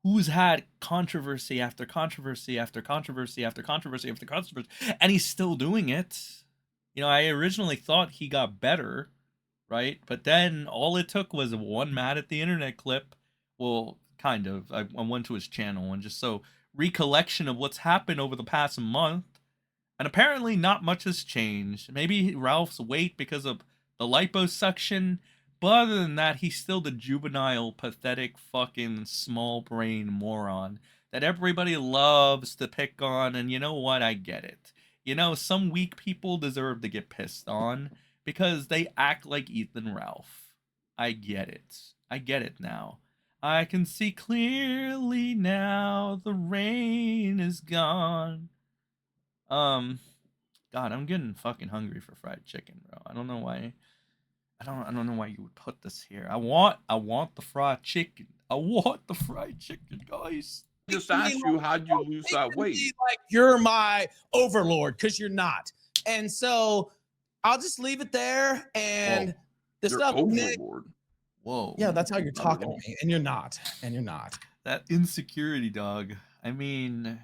Speaker 1: who's had controversy after controversy after controversy after controversy after controversy, and he's still doing it. You know, I originally thought he got better, right? But then all it took was one Mad at the Internet clip. Well, kind of. I went to his channel and just so recollection of what's happened over the past month. And apparently not much has changed. Maybe Ralph's weight because of the liposuction. But other than that, he's still the juvenile, pathetic, fucking small brain moron that everybody loves to pick on. And you know what? I get it. You know, some weak people deserve to get pissed on because they act like Ethan Ralph. I get it. I get it now. I can see clearly now the rain is gone. God, I'm getting fucking hungry for fried chicken, bro. I don't know why. I don't know why you would put this here. I want the fried chicken. I want the fried chicken, guys.
Speaker 2: Just asked you, how'd you lose that weight?
Speaker 6: Like you're my overlord, because you're not. And so I'll just leave it there. And the
Speaker 2: You're
Speaker 6: stuff with Nick,
Speaker 2: overlord.
Speaker 1: Whoa.
Speaker 3: Yeah, that's how you're
Speaker 2: Not at
Speaker 3: talking
Speaker 2: all.
Speaker 3: to me, and you're not. And you're not.
Speaker 1: That insecurity, dog. I mean,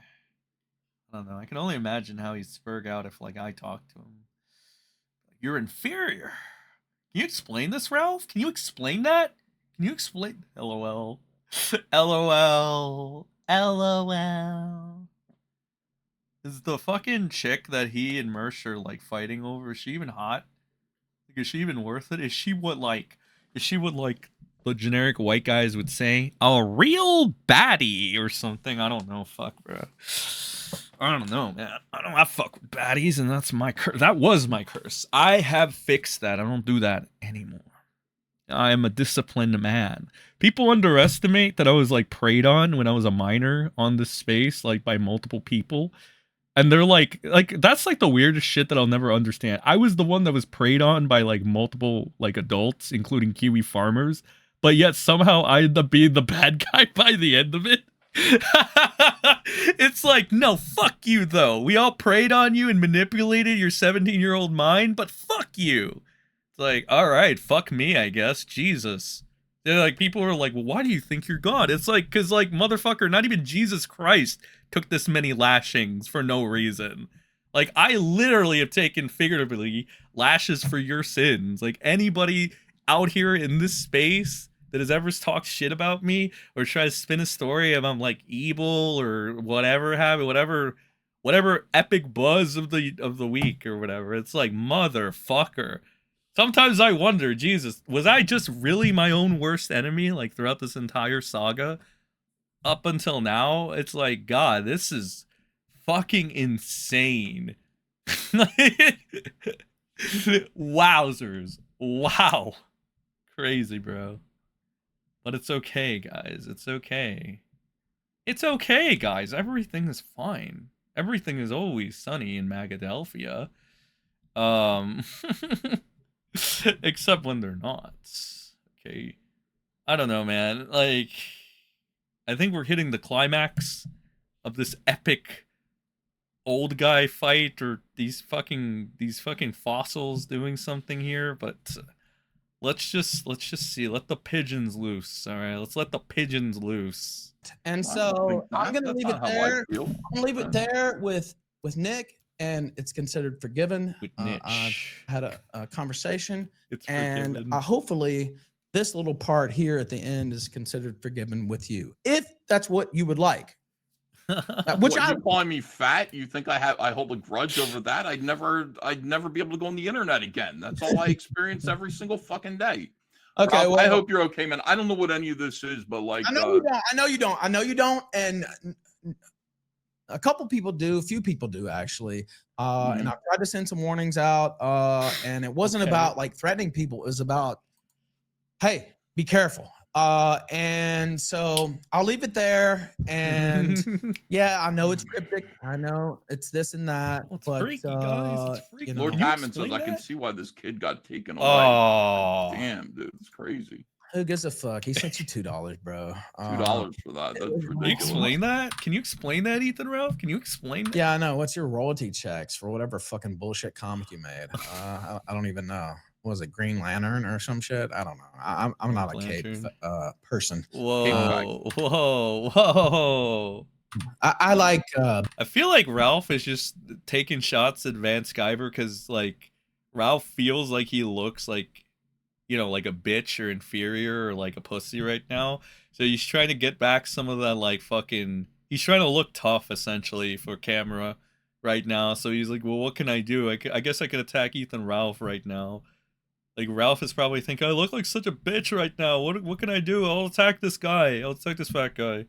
Speaker 1: I don't know. I can only imagine how he'd spurg out if, like, I talked to him. You're inferior. Can you explain this, Ralph? Can you explain that? Can you explain? LOL. LOL. LOL. Is the fucking chick that he and Mersh are, like, fighting over, is she even hot? Like, is she even worth it? Is she what, like, the generic white guys would say? A real baddie or something? I don't know. Fuck, bro. I don't know, man. I fuck with baddies, and that's my curse. That was my curse. I have fixed that. I don't do that anymore. I am a disciplined man. People underestimate that I was, like, preyed on when I was a minor on this space, like, by multiple people. And they're like, that's, like, the weirdest shit that I'll never understand. I was the one that was preyed on by, like, multiple, like, adults, including Kiwi farmers. But yet somehow I end up being the bad guy by the end of it. It's like, no, fuck you, though. We all preyed on you and manipulated your 17-year-old mind, but fuck you. It's like, all right, fuck me, I guess. Jesus. They're like, people are like, well, why do you think you're God? It's like, because, like, motherfucker, not even Jesus Christ took this many lashings for no reason. Like, I literally have taken, figuratively, lashes for your sins. Like, anybody out here in this space that has ever talked shit about me or tried to spin a story of I'm, like, evil or whatever, whatever epic buzz of the week or whatever. It's like, motherfucker. Sometimes I wonder, Jesus, was I just really my own worst enemy, like, throughout this entire saga? Up until now, it's like, God, this is fucking insane. Wowzers. Wow. Crazy, bro. But it's okay, guys. It's okay. It's okay, guys. Everything is fine. Everything is always sunny in Magadelphia. Except when they're not. Okay. I don't know, man. Like, I think we're hitting the climax of this epic old guy fight, or these fucking fossils doing something here, but let's just see. Let the pigeons loose. All right, let's let the pigeons loose.
Speaker 6: and
Speaker 2: I don't
Speaker 6: so
Speaker 2: think
Speaker 6: I'm
Speaker 2: that-
Speaker 6: gonna
Speaker 2: that's
Speaker 6: leave it
Speaker 2: not how I
Speaker 6: there.
Speaker 2: feel.
Speaker 6: I'm gonna leave it there with Nick, and it's considered forgiven.
Speaker 1: With
Speaker 6: I've
Speaker 1: Niche.
Speaker 6: had a conversation,
Speaker 1: It's
Speaker 6: and
Speaker 1: forgiven.
Speaker 6: hopefully this little part here at the end is considered forgiven with you, if that's what you would like. Which
Speaker 2: What,
Speaker 6: I
Speaker 2: you calling me fat? You think I hold a grudge over that? I'd never be able to go on the internet again. That's all I experience every single fucking day.
Speaker 6: okay.
Speaker 2: Rob,
Speaker 6: Well,
Speaker 2: I hope you're okay, man. I don't know what any of this is, but like,
Speaker 6: I know you don't. I know you don't. I know you don't. And a couple people do. A few people do actually. And I tried to send some warnings out. And it wasn't
Speaker 1: Okay.
Speaker 6: about like threatening people. It was about, hey, be careful. And so I'll leave it there. And yeah, I know it's cryptic. I know it's this and that.
Speaker 1: Well, it's
Speaker 6: but
Speaker 1: freaky, guys. It's freaky.
Speaker 6: you know,
Speaker 2: Lord
Speaker 1: Can you
Speaker 2: Hammond says
Speaker 1: explain
Speaker 2: I can
Speaker 1: that?
Speaker 2: see why this kid got taken away.
Speaker 1: Oh,
Speaker 2: Damn, dude, it's crazy.
Speaker 3: Who gives a fuck? He sent you $2, bro.
Speaker 2: $2 for that. That's
Speaker 1: Can you
Speaker 2: ridiculous.
Speaker 1: explain that? Can you explain that, Ethan Ralph? Can you explain that?
Speaker 3: Yeah, I know. What's your royalty checks for whatever fucking bullshit comic you made? I don't even know. What was it, Green Lantern or some shit? I don't know. I'm not a cape
Speaker 1: Lantern.
Speaker 3: person.
Speaker 1: Whoa, whoa, whoa.
Speaker 3: I like
Speaker 1: I feel like Ralph is just taking shots at Van Skyver because, like, Ralph feels like he looks like, you know, like a bitch or inferior or like a pussy right now. So he's trying to get back some of that, like, fucking... He's trying to look tough, essentially, for camera right now. So he's like, well, what can I do? I guess I could attack Ethan Ralph right now. Like, Ralph is probably thinking, I look like such a bitch right now. What can I do? I'll attack this guy. I'll attack this fat guy.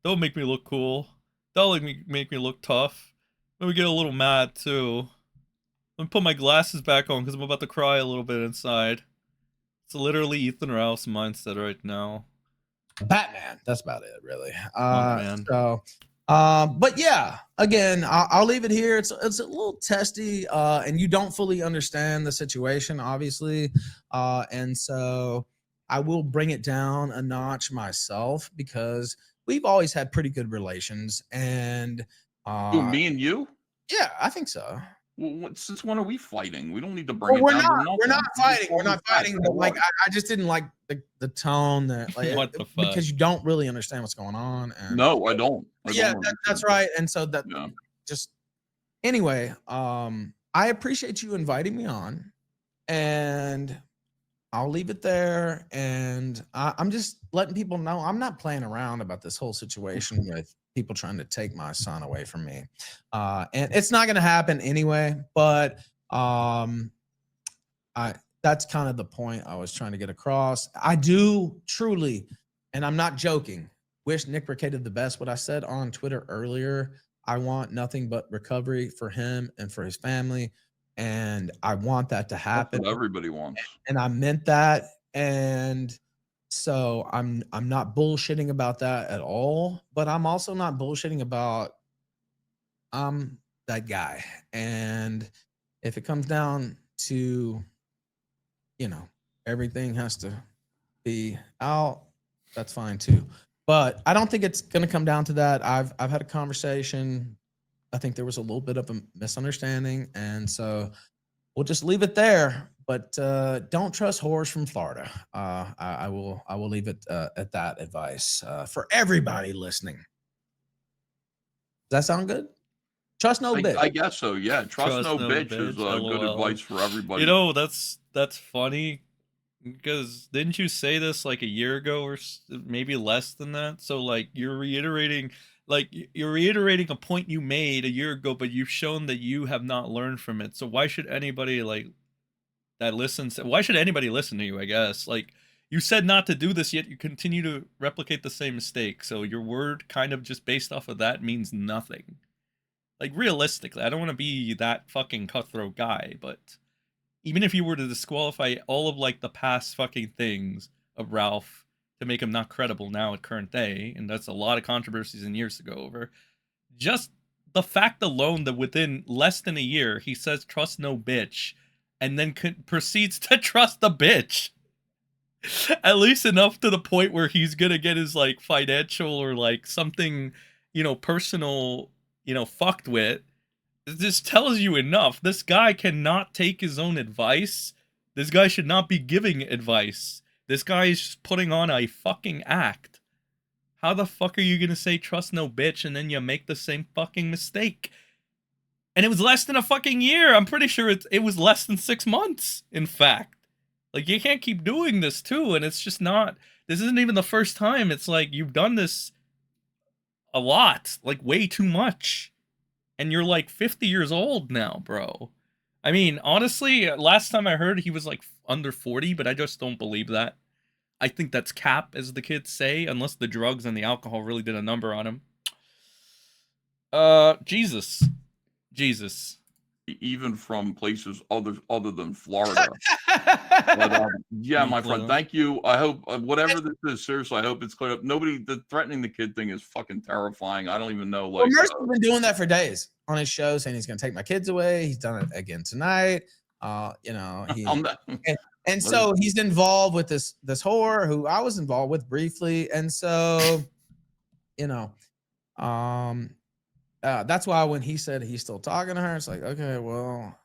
Speaker 1: Don't make me look cool. Don't make me look tough. Let me get a little mad too. Let me put my glasses back on because I'm about to cry a little bit inside. It's literally Ethan Ralph's mindset right now.
Speaker 3: Batman. That's about it, really.
Speaker 1: Man.
Speaker 3: But yeah, again, I'll leave it here. It's a little testy, and you don't fully understand the situation, obviously, and so I will bring it down a notch myself because we've always had pretty good relations, and
Speaker 2: Who, me and you?
Speaker 3: yeah, I think so.
Speaker 2: Well, since when are we fighting? We don't need to bring it
Speaker 3: We're
Speaker 2: down.
Speaker 3: not. We're not fighting. We're not fighting. But like, I just didn't like the tone that like
Speaker 1: What the fuck?
Speaker 3: because you don't really understand what's going on. And
Speaker 2: No, I don't.
Speaker 3: yeah, that's right. And so that
Speaker 2: Yeah.
Speaker 3: just anyway. I appreciate you inviting me on, and I'll leave it there. And I'm just letting people know I'm not playing around about this whole situation with people trying to take my son away from me. And it's not going to happen anyway, but that's kind of the point I was trying to get across. I do truly, and I'm not joking, wish Nick Rekietas the best. What I said on Twitter earlier, I want nothing but recovery for him and for his family. And I want that to happen.
Speaker 2: That's what everybody wants.
Speaker 3: And I meant that. And so I'm not bullshitting about that at all, but I'm also not bullshitting about that guy. And if it comes down to, everything has to be out, that's fine too. But I don't think it's going to come down to that. I've had a conversation. I think there was a little bit of a misunderstanding, and so we'll just leave it there. But don't trust whores from Florida. I will leave it at that advice for everybody listening. Does that sound good? Trust no bitch.
Speaker 2: I guess so. Yeah, trust no bitch is good advice for everybody.
Speaker 1: That's funny because didn't you say this like a year ago or maybe less than that? So like you're reiterating a point you made a year ago, but you've shown that you have not learned from it. So why should anybody why should anybody listen to you, I guess? Like, you said not to do this, yet you continue to replicate the same mistake. So your word kind of just based off of that means nothing. Like, realistically, I don't want to be that fucking cutthroat guy, but even if you were to disqualify all of, like, the past fucking things of Ralph to make him not credible now at current day, and that's a lot of controversies and years to go over, just the fact alone that within less than a year, he says trust no bitch, and then proceeds to trust the bitch. At least enough to the point where he's gonna get his, like, financial or, like, something, personal, fucked with. This tells you enough. This guy cannot take his own advice. This guy should not be giving advice. This guy is just putting on a fucking act. How the fuck are you gonna say trust no bitch and then you make the same fucking mistake? And it was less than a fucking year. I'm pretty sure it was less than 6 months, in fact. Like, you can't keep doing this, too, and it's just not... This isn't even the first time. It's like, you've done this a lot. Like, way too much. And you're, like, 50 years old now, bro. I mean, honestly, last time I heard he was, like, under 40, but I just don't believe that. I think that's cap, as the kids say, unless the drugs and the alcohol really did a number on him. Jesus.
Speaker 2: Even from places other than Florida. But, yeah, my friend, thank you. I hope whatever this is, seriously, I hope it's cleared up. The threatening the kid thing is fucking terrifying. I don't even know. Like,
Speaker 3: well, Mercy's been doing that for days on his show, saying he's going to take my kids away. He's done it again tonight. And so he's involved with this whore who I was involved with briefly, and so that's why when he said he's still talking to her, it's like, okay, well,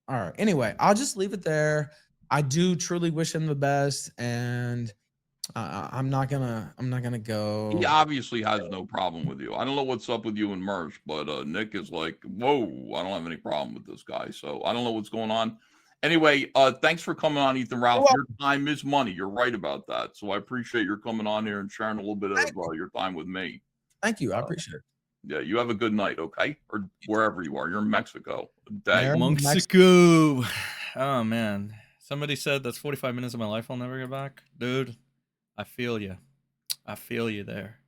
Speaker 3: all right. Anyway, I'll just leave it there. I do truly wish him the best, and I'm not gonna go.
Speaker 2: He obviously has no problem with you. I don't know what's up with you and Mersh, but Nick is like, whoa, I don't have any problem with this guy. So I don't know what's going on. Anyway, thanks for coming on, Ethan Ralph. Your time is money. You're right about that. So I appreciate your coming on here and sharing a little bit of your time with me.
Speaker 3: Thank you. I appreciate it.
Speaker 2: Yeah, you have a good night, okay? Or wherever you are. You're in Mexico.
Speaker 1: Mexico. Oh, man. Somebody said that's 45 minutes of my life I'll never get back. Dude, I feel you. I feel you there.